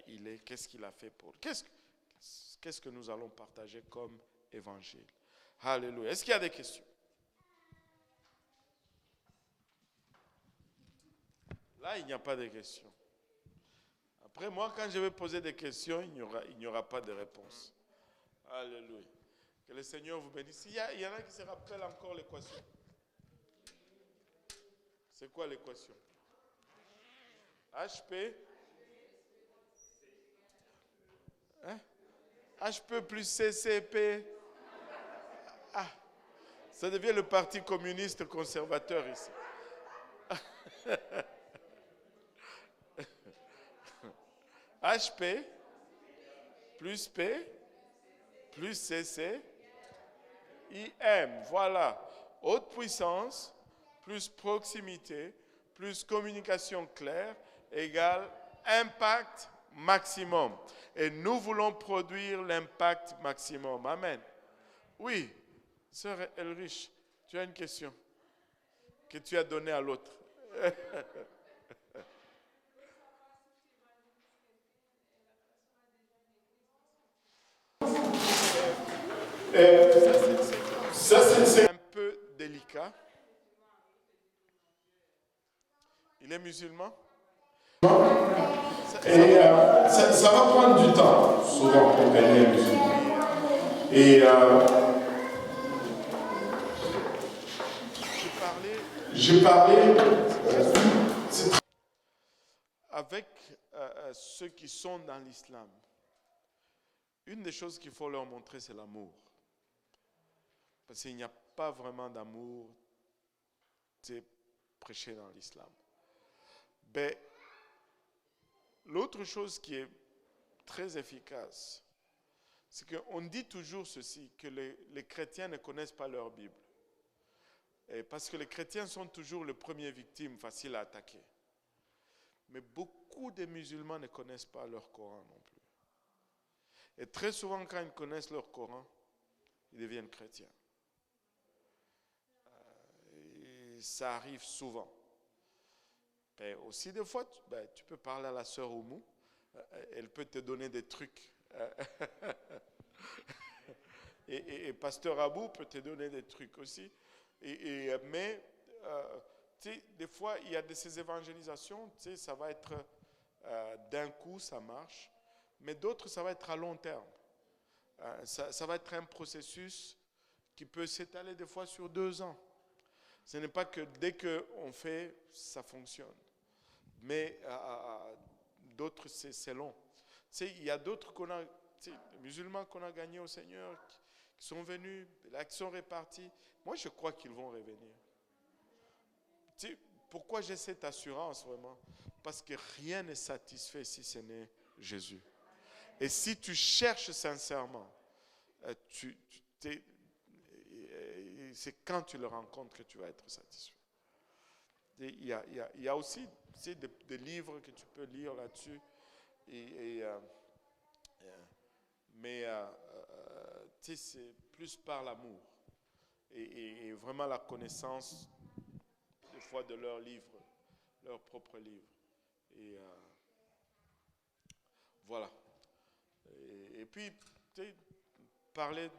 il est, qu'est-ce qu'il a fait pour... Qu'est-ce que nous allons partager comme évangile? Alléluia. Est-ce qu'il y a des questions? Là, il n'y a pas de questions. Après, moi, quand je vais poser des questions, il n'y aura pas de réponse. Alléluia. Que le Seigneur vous bénisse. Il y en a qui se rappellent encore l'équation. C'est quoi l'équation? HP. Hein? HP plus CCP. Ah, ça devient le parti communiste conservateur ici. HP plus P plus CC IM. Voilà. Haute puissance plus proximité plus communication claire égale impact maximum. Et nous voulons produire l'impact maximum. Amen. Oui, sœur Elrich, tu as une question? que tu as donné à l'autre. Ça, c'est un peu délicat. Il est musulman? Et ça va prendre du temps, souvent, pour gagner un musulman. Et j'ai parlé avec ceux qui sont dans l'islam. Une des choses qu'il faut leur montrer, c'est l'amour. Parce qu'il n'y a pas vraiment d'amour prêché dans l'islam. Mais l'autre chose qui est très efficace, c'est qu'on dit toujours ceci, que les chrétiens ne connaissent pas leur Bible. Et parce que les chrétiens sont toujours les premières victimes faciles à attaquer. Mais beaucoup de musulmans ne connaissent pas leur Coran non plus. Et très souvent, quand ils connaissent leur Coran, ils deviennent chrétiens. Et ça arrive souvent. Et aussi, des fois, tu peux parler à la sœur Oumou. Elle peut te donner des trucs. et pasteur Abou peut te donner des trucs aussi. Mais, des fois, il y a de ces évangélisations, ça va être d'un coup, ça marche. Mais d'autres, ça va être à long terme. Ça va être un processus qui peut s'étaler des fois sur 2 ans. Ce n'est pas que dès qu'on fait, ça fonctionne. Mais d'autres, c'est long. Il y a d'autres les musulmans qu'on a gagnés au Seigneur, qui sont venus, là, qui sont répartis. Moi, je crois qu'ils vont revenir. Pourquoi j'ai cette assurance vraiment? Parce que rien n'est satisfait si ce n'est Jésus. Et si tu cherches sincèrement, c'est quand tu le rencontres que tu vas être satisfait. Il y a aussi des livres que tu peux lire là-dessus. Mais c'est plus par l'amour et vraiment la connaissance des fois de leurs livres, leurs propres livres. Et voilà. Et puis, parler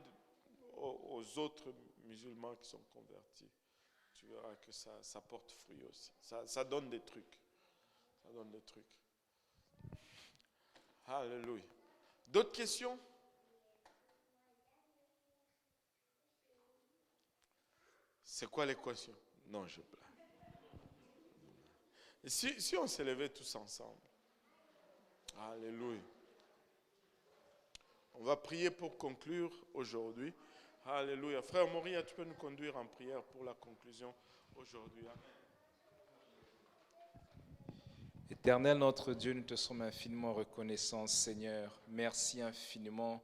aux autres musulmans qui sont convertis, tu verras que ça porte fruit aussi. Ça donne des trucs. Ça donne des trucs. Alléluia. D'autres questions? C'est quoi l'équation? Non, je blague. Et si on se levait tous ensemble? Alléluia. On va prier pour conclure aujourd'hui. Alléluia. Frère Moria, tu peux nous conduire en prière pour la conclusion aujourd'hui. Amen. Éternel notre Dieu, nous te sommes infiniment reconnaissants, Seigneur. Merci infiniment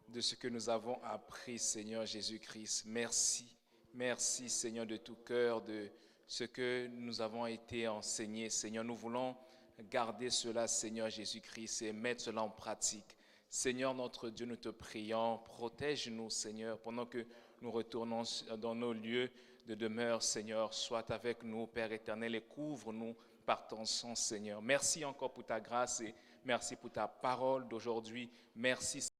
de ce que nous avons appris, Seigneur Jésus-Christ. Merci. Merci, Seigneur, de tout cœur, de ce que nous avons été enseignés, Seigneur. Nous voulons garder cela, Seigneur Jésus-Christ, et mettre cela en pratique. Seigneur notre Dieu, nous te prions, protège-nous, Seigneur, pendant que nous retournons dans nos lieux de demeure, Seigneur. Sois avec nous, Père éternel, et couvre-nous par ton sang, Seigneur. Merci encore pour ta grâce et merci pour ta parole d'aujourd'hui. Merci,